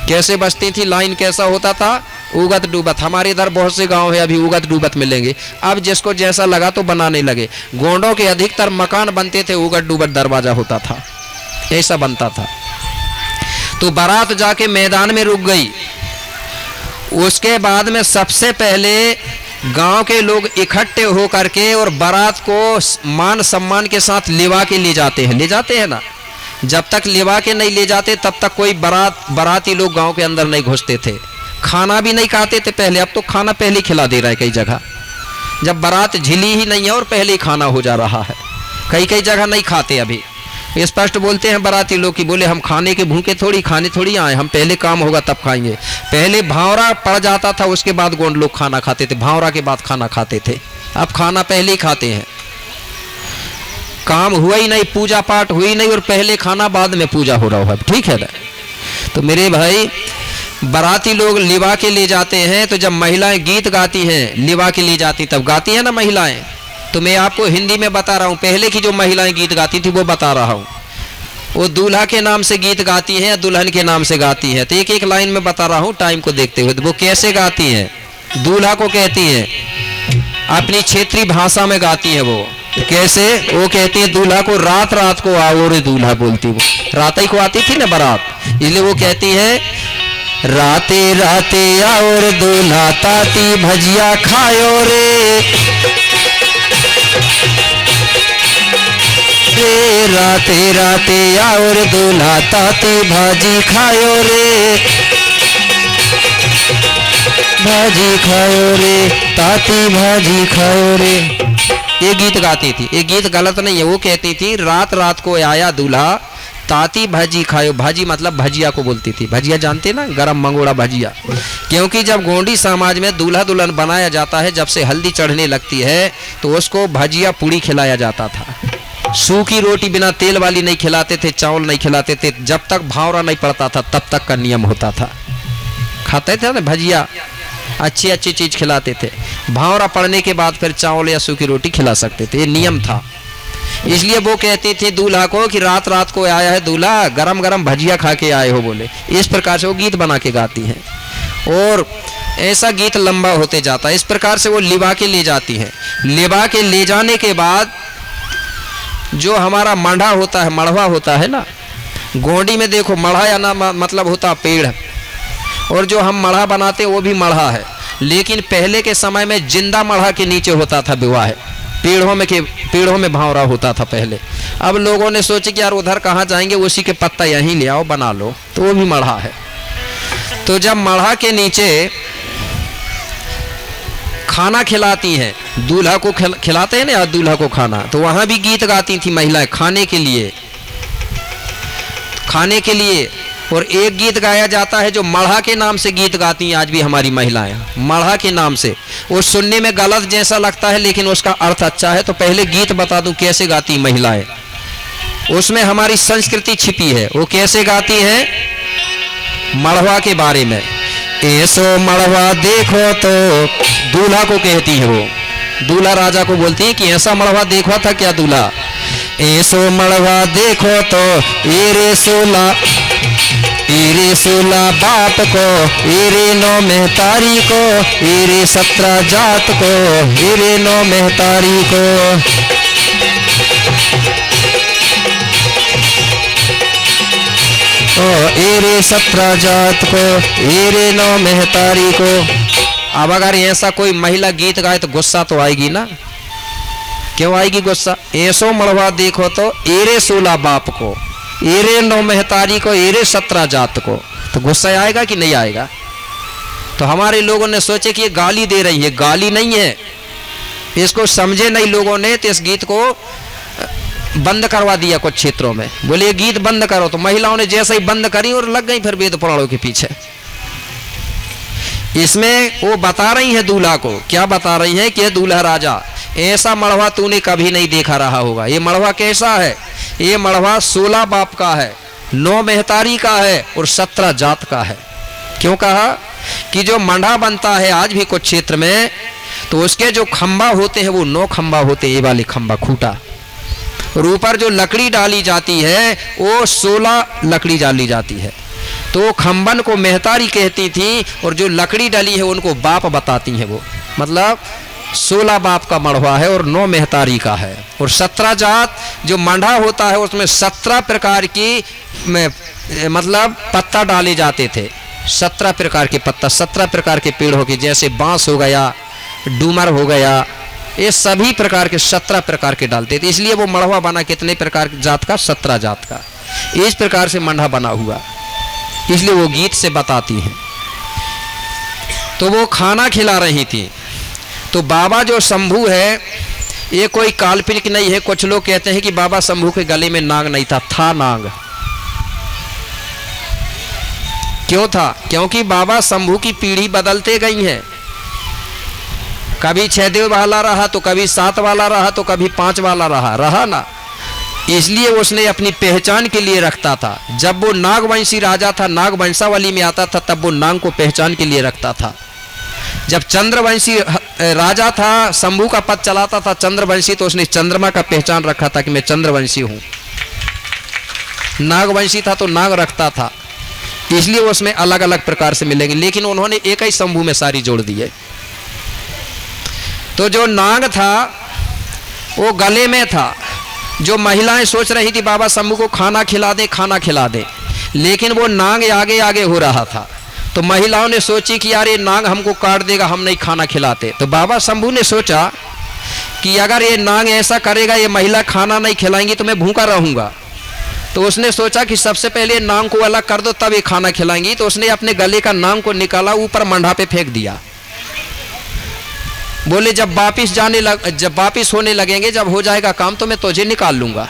Speaker 1: कैसे बसती थी? लाइन कैसा होता था? उगत डूबत। हमारे इधर बहुत से गांव है अभी उगत डूबत मिलेंगे। अब जिसको जैसा लगा तो बनाने लगे। गोंडों के अधिकतर मकान बनते थे, उगत डूबत दरवाजा होता था, ऐसा बनता था। तो बारात जाके मैदान में रुक गई। उसके बाद में सबसे पहले गांव के लोग इकट्ठे होकर के और बारात को मान सम्मान के साथ लिवा के ले जाते हैं ना। जब तक लिवा के नहीं ले जाते तब तक कोई बाराती लोग गांव के अंदर नहीं घुसते थे। खाना भी नहीं खाते थे पहले। अब तो खाना पहले खिला दे रहा है कई जगह। जब बारात झिली ही नहीं है और पहले ही खाना हो जा रहा है। कई जगह नहीं खाते अभी। स्पष्ट बोलते हैं बाराती लोग की, बोले हम खाने के भूखे थोड़ी, खाने थोड़ी आए, हम पहले काम होगा तब खाएंगे। पहले भावरा पड़ जाता था, उसके बाद गोंड लोग खाना खाते थे। भावरा के बाद खाना खाते थे। अब खाना पहले ही खाते हैं। काम हुआ ही नहीं, पूजा पाठ हुई नहीं और पहले खाना बाद में पूजा हो रहा है, ठीक है ना। तो मेरे भाई बाराती लोग लिवा के ले जाते हैं। तो जब महिलाएं गीत गाती हैं, लिवा के ले जाती तब गाती हैं ना महिलाएं। तो मैं आपको हिंदी में बता रहा हूँ, पहले की जो महिलाएं गीत गाती थी वो बता रहा हूँ। वो दूल्हा के नाम से गीत गाती हैं या दुल्हन के नाम से गाती हैं। तो एक एक लाइन में बता रहा हूँ टाइम को देखते हुए। तो वो कैसे गाती हैं? दूल्हा को कहती हैं, अपनी क्षेत्रीय भाषा में गाती है वो। कैसे? वो कहती है दूल्हा को, रात रात को आओ रे दूल्हा, बोलती वो। रात ही को आती थी ना बारात, इसलिए वो कहती है राते राते आओ रे दूल्हा, ताती भजिया खायो रे, राते राते आओ रे दूल्हा, ताती भाजी खायो रे, भाजी खायो रे, ताती भाजी खायो रे। ये गीत गाती थी। ये गीत गलत नहीं है। वो कहती थी रात रात को आया दूल्हा, ताती भाजी खायो। भाजी मतलब भजिया को बोलती थी। भजिया जानते ना, गरम मंगोड़ा भजिया। क्योंकि जब गोंडी समाज में दूल्हा दुल्हन बनाया जाता है, जब से हल्दी चढ़ने लगती है तो उसको भजिया पूड़ी खिलाया जाता था। सूखी रोटी बिना तेल वाली नहीं खिलाते थे, चावल नहीं खिलाते थे। जब तक भावरा नहीं पड़ता था तब तक का नियम होता था। खाते थे ना भजिया, अच्छी अच्छी चीज खिलाते थे। भावरा पड़ने के बाद फिर चावल या सूखी रोटी खिला सकते थे, ये नियम था। इसलिए वो कहती थी दूल्हा को कि रात रात को आया है दूल्हा, गरम गरम भजिया खा के आए हो, बोले। इस प्रकार से वो गीत बना के गाती हैं और ऐसा गीत लंबा होते जाता है। इस प्रकार से वो लिवा के ले जाती हैं। लिवा के ले जाने के बाद जो हमारा मंडा होता है, मड़वा होता है ना, गोंडी में देखो मड़ा या ना मतलब होता पेड़, और जो हम मड़ा बनाते वो भी मड़ा है। लेकिन पहले के समय में जिंदा मड़ा के नीचे होता था विवाह, पेड़ों में भावरा होता था पहले। अब लोगों ने सोचे कि यार उधर कहाँ जाएंगे, उसी के पत्ता यहीं ले आओ बना लो, तो वो भी मड़ा है। तो जब मड़ा के नीचे खाना खिलाती हैं, दूल्हा को खिलाते हैं ना दूल्हा को खाना, तो वहां भी गीत गाती थी महिलाएं खाने के लिए। और एक गीत गाया जाता है जो मड़ा के नाम से गीत गाती हैं आज भी हमारी महिलाएं, मड़ा के नाम से। वो सुनने में गलत जैसा लगता है लेकिन उसका अर्थ अच्छा है। तो पहले गीत बता दूं कैसे गाती महिलाएं, उसमें हमारी संस्कृति छिपी है। वो कैसे गाती हैं? मड़वा के बारे में। ऐसो मड़वा देखो, तो दूल्हा को कहती है वो, दूल्हा राजा को बोलती है कि ऐसा मड़वा देखा था क्या दूल्हा? ऐसो मड़वा देखो तो एरे सोला बाप को, एरे नौ मेहतारी को, एरे 17 जात को, एरे 9 मेहतारी को। एरे 17 जात को, एरे 9 मेहतारी को। अब अगर ऐसा कोई महिला गीत गाए तो गुस्सा तो आएगी ना। क्यों आएगी गुस्सा? ऐसो मड़वा देखो तो एरे 16 बाप को, एरे 9 महतारी को, एरे 17 जात को, तो गुस्सा आएगा कि नहीं आएगा? तो हमारे लोगों ने सोचे कि ये गाली दे रही है, गाली नहीं है, इसको समझे नहीं लोगों ने, तो इस गीत को बंद करवा दिया कुछ क्षेत्रों में। बोले ये गीत बंद करो, तो महिलाओं ने जैसे ही बंद करी और लग गई फिर वेद पुराणों के पीछे। इसमें वो बता रही है दूल्हा को, क्या बता रही है कि दूल्हा राजा, ऐसा मड़वा तूने कभी नहीं देखा रहा होगा। ये मड़वा कैसा है? ये मड़वा 16 बाप का है, 9 महतारी का है और 17 जात का है। क्यों कहा कि जो मंडा बनता है आज भी कुछ क्षेत्र में, तो उसके जो खंबा होते हैं वो 9 खंबा होते हैं, ये वाले खंबा खूटा, और ऊपर जो लकड़ी डाली जाती है वो 16 लकड़ी डाली जाती है। तो खंबन को महतारी कहती थी और जो लकड़ी डली है उनको बाप बताती हैं। वो मतलब 16 बाप का मड़वा है और 9 महतारी का है। और 17 जात जो मंडा होता है उसमें 17 प्रकार की मतलब पत्ता डाले जाते थे, 17 प्रकार के पत्ता, 17 प्रकार के पेड़ हो गए, जैसे बांस हो गया, डूमर हो गया, ये सभी प्रकार के 17 प्रकार के डालते थे। इसलिए वो मड़वा बना कितने प्रकार जात का? 17 जात का। इस प्रकार से मंडा बना हुआ, इसलिए वो गीत से बताती हैं। तो वो खाना खिला रही थी। तो बाबा जो शंभू है ये कोई काल्पनिक नहीं है। कुछ लोग कहते हैं कि बाबा शंभू के गले में नाग नहीं था नाग। क्यों था? क्योंकि बाबा शंभू की पीढ़ी बदलते गई है। कभी 6 देव वाला रहा, तो कभी 7 वाला रहा, तो कभी 5 वाला रहा ना। इसलिए उसने अपनी पहचान के लिए रखता था। जब वो नागवंशी राजा था, नागवंशावली में आता था, तब वो नाग को पहचान के लिए रखता था। जब चंद्रवंशी राजा था, शंभू का पद चलाता था चंद्रवंशी, तो उसने चंद्रमा का पहचान रखा था कि मैं चंद्रवंशी हूं। नागवंशी था तो नाग रखता था, इसलिए उसमें अलग अलग प्रकार से मिलेंगे। लेकिन उन्होंने एक ही शंभू में सारी जोड़ दी है। तो जो नाग था वो गले में था। जो महिलाएं सोच रही थी बाबा शंभू को खाना खिला दे, लेकिन वो नाग आगे आगे हो रहा था। तो महिलाओं ने सोची कि यार ये नाग हमको काट देगा, हम नहीं खाना खिलाते। तो बाबा शंभू ने सोचा कि अगर ये नाग ऐसा करेगा, ये महिला खाना नहीं खिलाएंगी, तो मैं भूखा रहूंगा। तो उसने सोचा कि सबसे पहले नाग को अलग कर दो, तब ये खाना खिलाएंगी। तो उसने अपने गले का नाग को निकाला, ऊपर मंडा पे फेंक दिया। बोले जब वापिस होने लगेंगे, जब हो जाएगा काम, तो मैं तुझे निकाल लूंगा।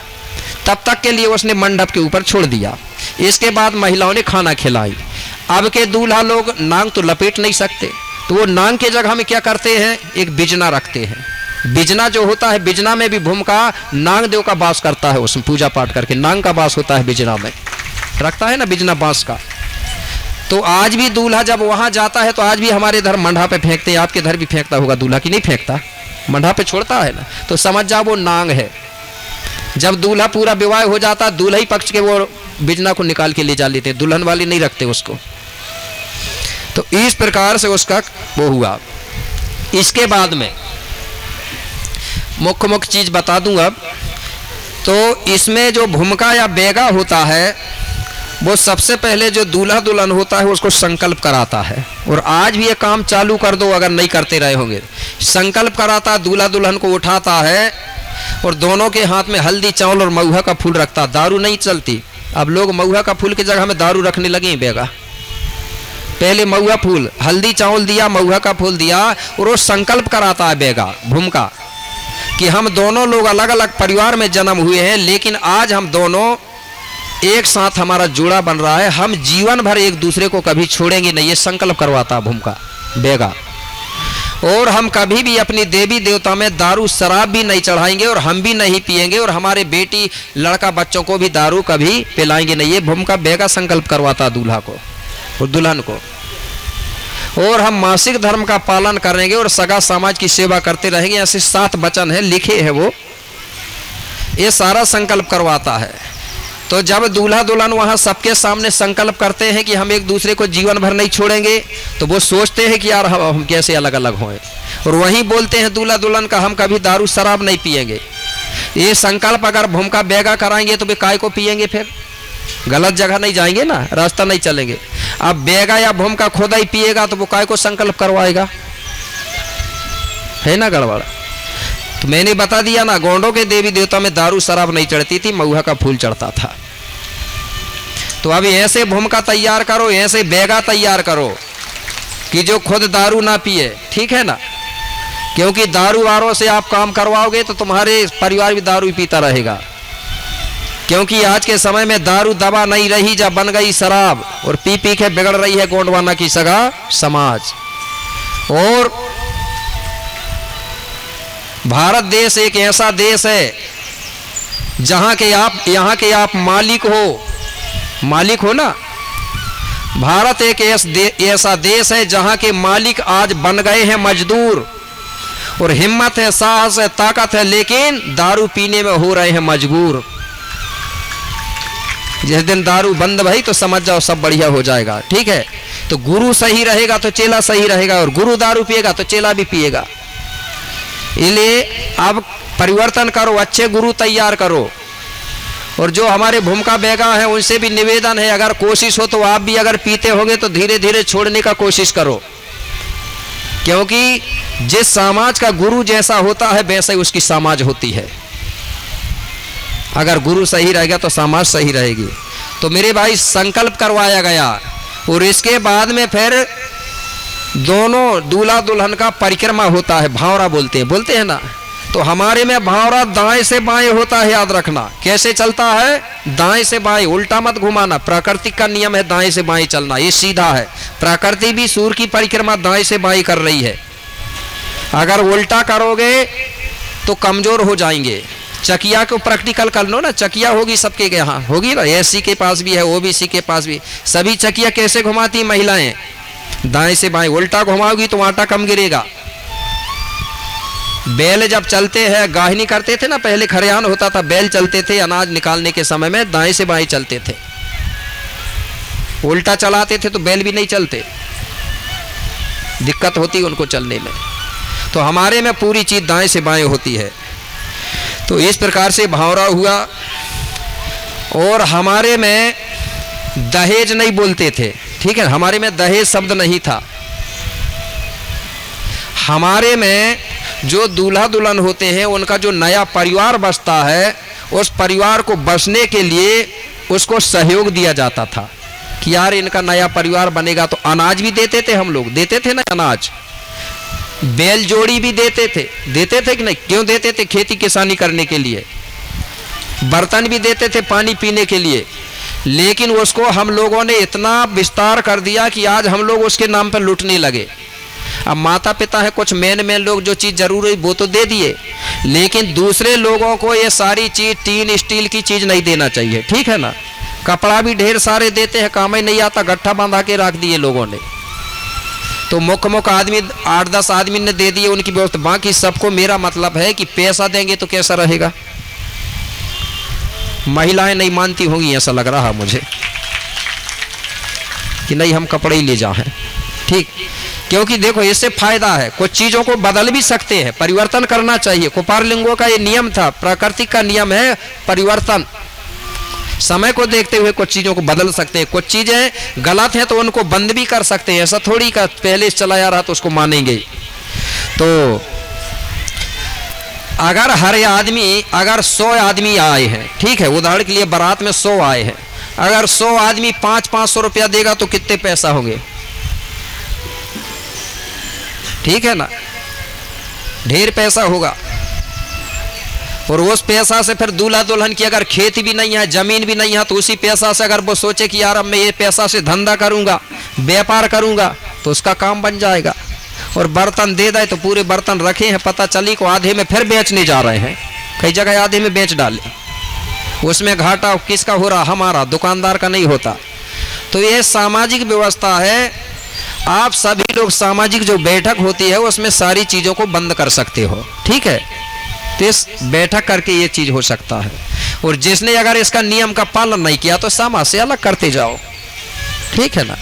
Speaker 1: तब तक के लिए उसने मंडप के ऊपर छोड़ दिया। इसके बाद महिलाओं ने खाना खिलाई। अब के दूल्हा लोग नाग तो लपेट नहीं सकते, तो वो नाग के जगह में क्या करते हैं? एक बिजना रखते हैं। बिजना जो होता है, बिजना में भी भूमिका नाग देव का वास करता है। उसमें पूजा पाठ करके नाग का वास होता है, बिजना में रखता है ना, बिजना बांस का। तो आज भी दूल्हा जब वहां जाता है, तो आज भी हमारे इधर मंडा पे फेंकते हैं। आपके इधर भी फेंकता होगा दूल्हा, कि नहीं फेंकता? मंडा पे छोड़ता है ना, तो समझ जाओ वो नाग है। जब दूल्हा पूरा विवाह हो जाता, दूल्हा ही पक्ष के वो बिजना को निकाल के ले जा लेते, दुल्हन वाले नहीं रखते उसको। तो इस प्रकार से उसका वो हुआ। इसके बाद में मुख्य चीज बता दूं अब। तो इसमें जो भूमिका या बेगा होता है, वो सबसे पहले जो दूल्हा दुल्हन होता है उसको संकल्प कराता है। और आज भी ये काम चालू कर दो, अगर नहीं करते रहे होंगे। संकल्प कराता, दूल्हा दुल्हन को उठाता है और दोनों के हाथ में हल्दी चावल और महुआ का फूल रखता। दारू नहीं चलती। अब लोग महुआ का फूल की जगह में दारू रखने लगे हैं बेगा। पहले महुआ फूल, हल्दी चावल दिया, महुआ का फूल दिया, और वो संकल्प कराता है बेगा भूमिका कि हम दोनों लोग अलग अलग परिवार में जन्म हुए हैं, लेकिन आज हम दोनों एक साथ हमारा जोड़ा बन रहा है। हम जीवन भर एक दूसरे को कभी छोड़ेंगे नहीं, ये संकल्प करवाता भूमिका बेगा। और हम कभी भी अपनी देवी देवता में दारू शराब भी नहीं चढ़ाएंगे, और हम भी नहीं पिएंगे, और हमारे बेटी लड़का बच्चों को भी दारू कभी पिलाएंगे नहीं। ये भूमिका बेगा संकल्प करवाता दूल्हा को और दुल्हन को। और हम मासिक धर्म का पालन करेंगे और सगा समाज की सेवा करते रहेंगे। ऐसे 7 वचन है, लिखे हैं वो, ये सारा संकल्प करवाता है। तो जब दूल्हा दुल्हन वहां सबके सामने संकल्प करते हैं कि हम एक दूसरे को जीवन भर नहीं छोड़ेंगे, तो वो सोचते हैं कि यार हम कैसे अलग अलग हों। और वहीं बोलते हैं दूल्हा दुल्हन का, हम कभी दारू शराब नहीं पिएंगे। ये संकल्प अगर भूमिका बेगा कराएंगे तो वे काय को पिएंगे? फिर गलत जगह नहीं जाएंगे ना, रास्ता नहीं चलेंगे। अब बेगा या भूमिका खुदा ही पिएगा तो वो काय को संकल्प करवाएगा? है ना गड़बड़। तो मैंने बता दिया ना, गोंडों के देवी देवता में दारू शराब नहीं चढ़ती थी, महुआ का फूल चढ़ता था। तो अब ऐसे भूमिका तैयार करो, ऐसे बैगा तैयार करो कि जो खुद दारू ना पिए, ठीक है ना। क्योंकि दारू वारों से आप काम करवाओगे तो तुम्हारे परिवार भी दारू पीता रहेगा। क्योंकि आज के समय में दारू दवा नहीं रही, जब बन गई शराब, और पी पी के बिगड़ रही है गोंडवाना की सगा समाज। और भारत देश एक ऐसा देश है जहां के आप, यहाँ के आप मालिक हो ना। भारत एक ऐसा देश है जहां के मालिक आज बन गए हैं मजदूर, और हिम्मत है, साहस है, ताकत है, लेकिन दारू पीने में हो रहे हैं मजबूर। जिस दिन दारू बंद भाई तो समझ जाओ सब बढ़िया हो जाएगा, ठीक है। तो गुरु सही रहेगा तो चेला सही रहेगा, और गुरु दारू पिएगा तो चेला भी पिएगा। इसलिए अब परिवर्तन करो, अच्छे गुरु तैयार करो। और जो हमारे भूमिका बैगा हैं उनसे भी निवेदन है, अगर कोशिश हो तो आप भी अगर पीते होंगे तो धीरे धीरे छोड़ने का कोशिश करो। क्योंकि जिस समाज का गुरु जैसा होता है वैसे ही उसकी समाज होती है। अगर गुरु सही रहेगा तो समाज सही रहेगी। तो मेरे भाई संकल्प करवाया गया, और इसके बाद में फिर दोनों दूल्हा दुल्हन का परिक्रमा होता है, भावरा बोलते हैं ना। तो हमारे में भावरा दाएं से बाएं होता है, याद रखना। कैसे चलता है? दाएं से बाएं, उल्टा मत घुमाना। प्राकृतिक का नियम है दाएं से बाएं चलना, ये सीधा है। प्रकृति भी सूर्य की परिक्रमा दाएं से बाएं कर रही है। अगर उल्टा करोगे तो कमजोर हो जाएंगे। चकिया को प्रैक्टिकल कर लो ना, चकिया होगी सबके यहाँ, होगी ना, एससी के पास भी है, ओबीसी के पास भी। सभी चकिया कैसे घुमाती महिलाएं? दाएं से बाएं। उल्टा घुमाओगी तो आटा कम गिरेगा। बैल जब चलते हैं, गाहनी करते थे ना, पहले खरियान होता था, बैल चलते थे अनाज निकालने के समय में दाएं से बाएं चलते थे। उल्टा चलाते थे तो बैल भी नहीं चलते, दिक्कत होती उनको चलने में। तो हमारे में पूरी चीज दाएं से बाएं होती है। तो इस प्रकार से भावरा हुआ। और हमारे में दहेज नहीं बोलते थे, ठीक है। हमारे में दहेज शब्द नहीं था। हमारे में जो दूल्हा दुल्हन होते हैं उनका जो नया परिवार बसता है, उस परिवार को बसने के लिए उसको सहयोग दिया जाता था कि यार इनका नया परिवार बनेगा। तो अनाज भी देते थे, हम लोग देते थे ना अनाज। बैल जोड़ी भी देते थे कि नहीं? क्यों देते थे? खेती किसानी करने के लिए। बर्तन भी देते थे पानी पीने के लिए। लेकिन उसको हम लोगों ने इतना विस्तार कर दिया कि आज हम लोग उसके नाम पर लूटने लगे। अब माता पिता है, कुछ मेन लोग जो चीज़ जरूरी वो तो दे दिए, लेकिन दूसरे लोगों को ये सारी चीज़, टीन स्टील की चीज़ नहीं देना चाहिए, ठीक है ना। कपड़ा भी ढेर सारे देते हैं, काम ही नहीं आता, गट्ठा बांधा के रख दिए लोगों ने। तो मुख्य आदमी 8-10 आदमी ने दे दिए उनकी व्यवस्था, बाकी सबको। मेरा मतलब है कि पैसा देंगे तो कैसा रहेगा? महिलाएं नहीं मानती होंगी, ऐसा लग रहा मुझे कि नहीं हम कपड़े ही ले जाएं, ठीक। क्योंकि देखो इससे फायदा है, कुछ चीजों को बदल भी सकते हैं, परिवर्तन करना चाहिए। कुपारलिंगों का ये नियम था, प्राकृतिक का नियम है परिवर्तन। समय को देखते हुए कुछ चीजों को बदल सकते हैं, कुछ चीजें गलत हैं तो उनको बंद भी कर सकते हैं। ऐसा थोड़ी का पहले चलाया रहा तो उसको मानेंगे। तो अगर हर आदमी, अगर 100 आदमी आए हैं, ठीक है, उदाहरण के लिए बारात में 100 आए हैं, अगर 100 आदमी 500-500 रुपया देगा तो कितने पैसा होंगे? ठीक है ना, ढेर पैसा होगा। और उस पैसा से फिर दूल्हा दुल्हन की अगर खेती भी नहीं है, जमीन भी नहीं है, तो उसी पैसा से अगर वो सोचे कि यार अब मैं ये पैसा से धंधा करूंगा, व्यापार करूंगा, तो उसका काम बन जाएगा। और बर्तन दे दे तो पूरे बर्तन रखे हैं, पता चली को आधे में फिर बेचने जा रहे हैं, कई जगह आधे में बेच डाले, उसमें घाटा किसका हो रहा? हमारा, दुकानदार का नहीं होता। तो ये सामाजिक व्यवस्था है। आप सभी लोग सामाजिक जो बैठक होती है उसमें सारी चीज़ों को बंद कर सकते हो, ठीक है। तो इस बैठक करके ये चीज़ हो सकता है। और जिसने अगर इसका नियम का पालन नहीं किया तो समाज से अलग करते जाओ, ठीक है ना।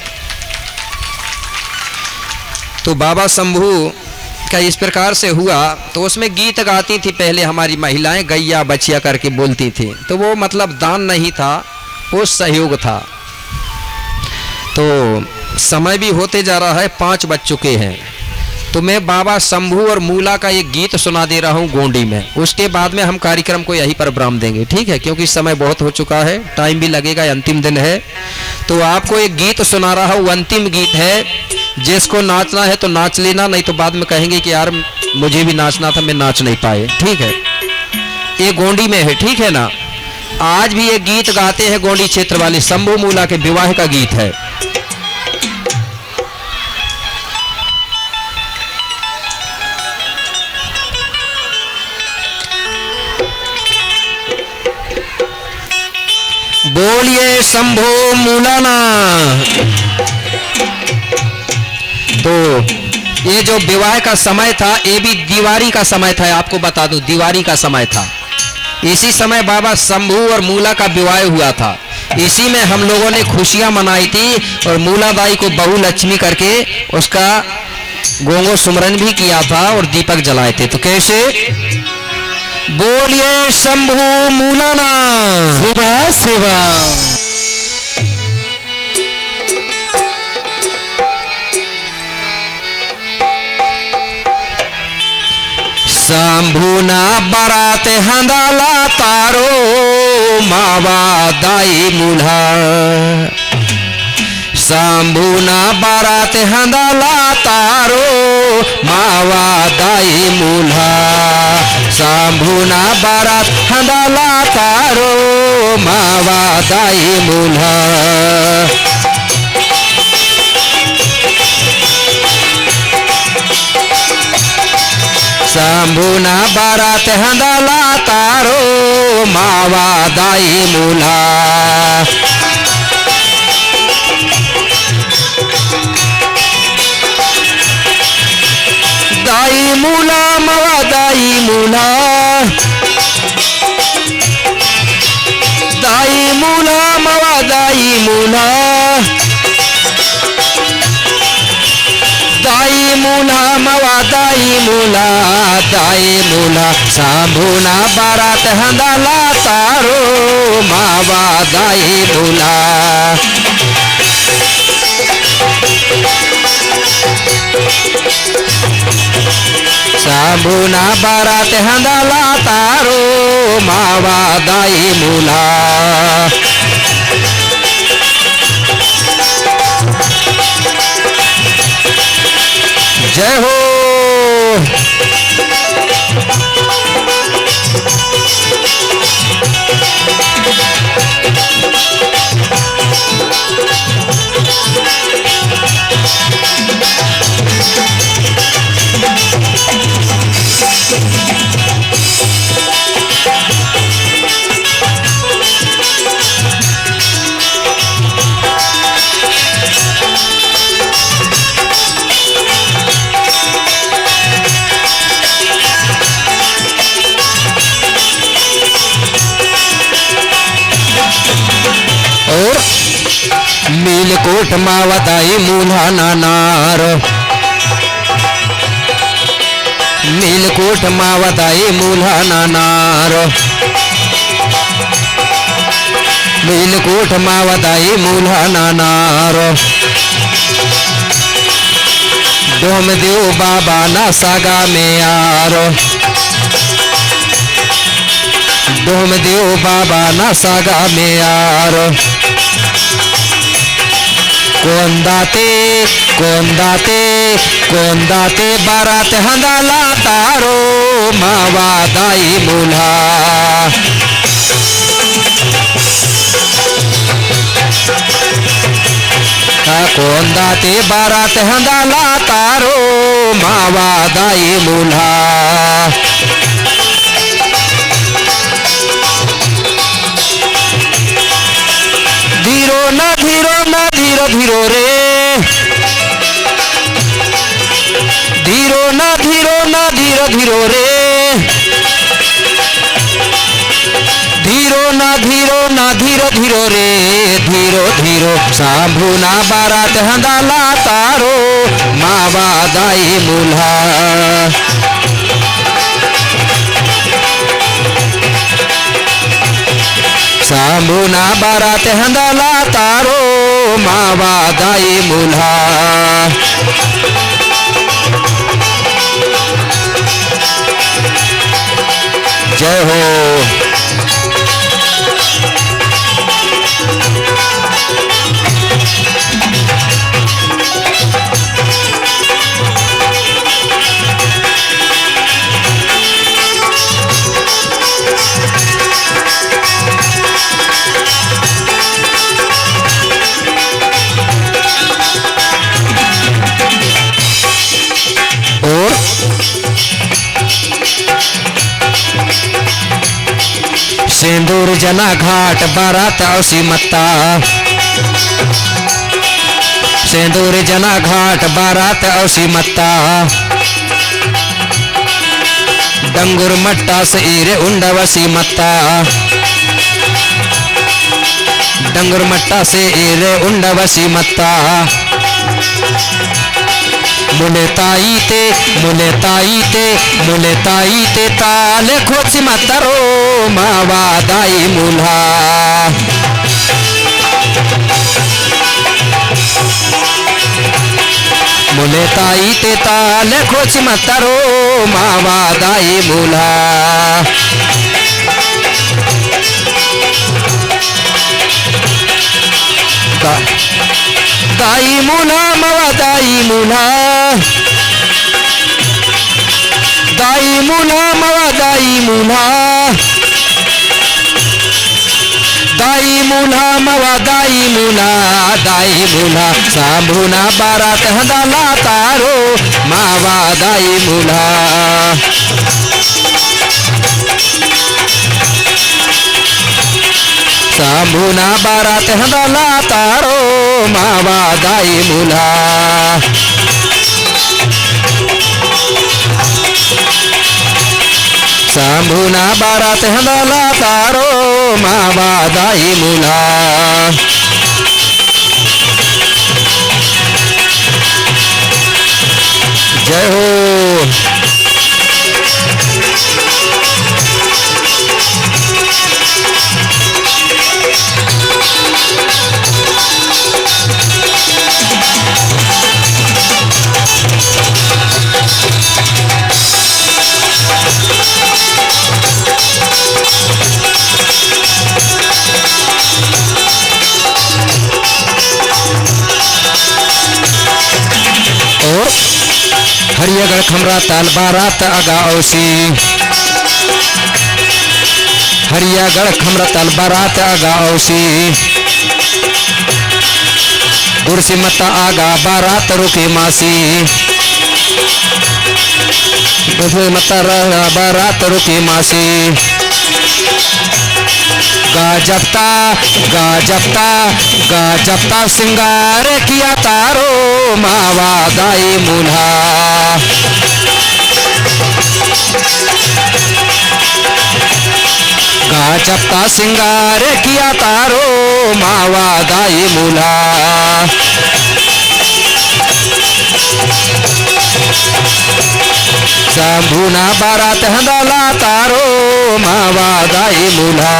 Speaker 1: तो बाबा शंभू का इस प्रकार से हुआ। तो उसमें गीत गाती थी पहले हमारी महिलाएं, गैया बचिया करके बोलती थी। तो वो मतलब दान नहीं था, वो सहयोग था। तो समय भी होते जा रहा है, 5 बज चुके हैं। तो तो मैं बाबा शंभू और मूला का एक गीत सुना दे रहा हूँ गोंडी में। उसके बाद में हम कार्यक्रम को यहीं पर विराम देंगे, ठीक है, क्योंकि समय बहुत हो चुका है, टाइम भी लगेगा, अंतिम दिन है। तो आपको एक गीत सुना रहा हूँ, अंतिम गीत है। जिसको नाचना है तो नाच लेना, नहीं तो बाद में कहेंगे कि यार मुझे भी नाचना था, मैं नाच नहीं पाए, ठीक है। ये गोंडी में है, ठीक है ना। आज भी ये गीत गाते हैं गोंडी क्षेत्र वाले, शंभू मूला के विवाह का गीत है। बोलिए शंभू मूलाना। तो ये जो विवाह का समय था, ये भी दिवाली का समय था, आपको बता दूं दिवाली का समय था। इसी समय बाबा शंभू और मूला का विवाह हुआ था। इसी में हम लोगों ने खुशियां मनाई थी और मूलाबाई को बहु लक्ष्मी करके उसका गोंगो सुमरन भी किया था और दीपक जलाए थे। तो कैसे? बोलिए शंभू मूलाना।
Speaker 2: शिवा शिवा।
Speaker 1: शंभू ना बारात हंदाला तारो मावा दाई मूल्हा। शंभू ना बारात हंदाला तारो मावा दाई मूल्हा। शंभू ना बारात हंदाला तारो मावा दाई मूल्हा। शंभू ना बारात हंदाला तारो मावा दाई मूल्हा। दाई मूला मावा दाई मूला। दाई मूला मावा दाई मूला। दाई मूला मावा दाई मूला। दाई मूला शंभू ना बारात हंदाला तारो मावा दाई मूला। शंभू ना बारात हंदाला तारो मावा दाई मूला। जय हो। और नीलकोट मावा दाई मूल्हा नानार। नीलकोट मावा दाई मूल्हा नानार। नीलकोट मावा दाई मूल्हा नानार। डोम देव बाबा ना सागा में यार। डोम देव बाबा ना सागा में यार। कोंदाते कोंदाते कोंदाते बारात हंदाला तारो मावा दाई मूल्हा। कोंदाते बारात हंदाला तारो मावा दाई मूल्हा। धीरो ना धीरो ना धीरो धीरो रे। धीरो ना धीरो ना धीरो धीरो रे। धीरो ना धीरो ना धीरो धीरो रे। धीरो धीरो शंभू ना बारात हंदाला तारो मावा दाई मूल्हा। शंभू ना बारात हंदाला तारो मावा दाई मूल्हा। जय हो। और सिंदूर जना घाट बारात औसी मत्ता, सिंदूर जना घाट बारात औसी मत्ता, डंगुर मट्टा से ईरे उंडवसी मत्ता, डंगुर मट्टा से ईरे उंडवसी मत्ता, मुले ताई ते ताले खोची मतरो मावा दाई मुल्हा, मुले ताई ते ताले खोची मतरो मावा दाई मुल्हा, दाई मुल्हा मावा दाई मुल्हा, दाई मुल्हा मावा दाई मुल्हा, दाई मुल्हा मावा दाई मुल्हा, दाई मुल्हा सांभूना बारात हंदाला तारो मावा दाई मुल्हा, सांभूना बारात हंदाला तारो मावा दाई मुल्हा, सांभूना बारात हंदाला तारो मावा दाई मुल्हा, जय हो। और हरियागढ़ खमरा ताल बारात आगा औसी, हरियागढ़ खमरा ताल बारात आगा औसी, गुरसी मता आगा बारात रुके मासी, गुरसी मता बारात रुके मासी, गाजपता गाजपता गाजपता सिंगार किया तारो मावा दाई मुल्हा, गाजपता सिंगार किया तारो मावा दाई मुल्हा, सांभूना बारात हंदाला तारो मावा दाई मुल्हा,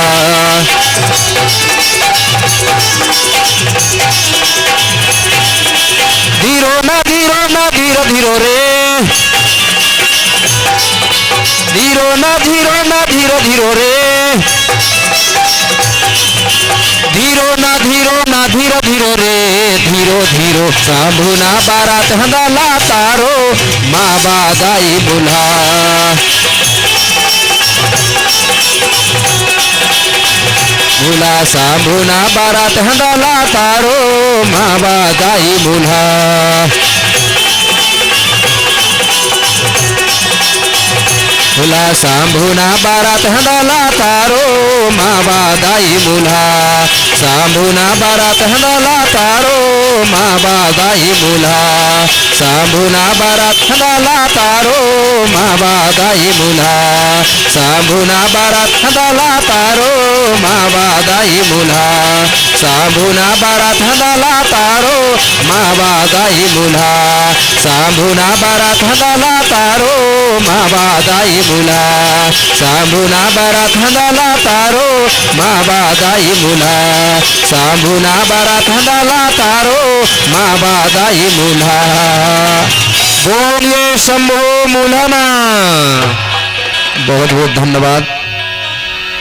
Speaker 1: धीरो ना धीरो धीरो रे, धीरो ना धीरो रे, धीरो ना धीरो रे, धीरो धीरो सांभूना बारात हंदाला तारो मावा दाई मुल्हा, मुल्हा सांभूना बारात हंदाला तारो मावा दाई मुल्हा, मुल्हा सांभूना बारात हंदाला तारो मावा दाई मुल्हा, सांभूना बारात हंदाला तारो मावा दाई मुल्हा, सांभूना बारात हंदाला तारो मावा दाई मुल्हा, सांभूना बारात हंदाला तारो मावा दाई मुल्हा, सांभूना बारात हंदाला तारो मावा दाई मुल्हा, सांभूना बारात हंदाला तारो मावा दाई मुल्हा, सांभूना बारात हंदाला तारो मावा दाई मुल्हा, सांभूना बारात हंदाला तारो मावा दाई मुल्हा। बोलिए शंभो मुलाना। बहुत बहुत धन्यवाद।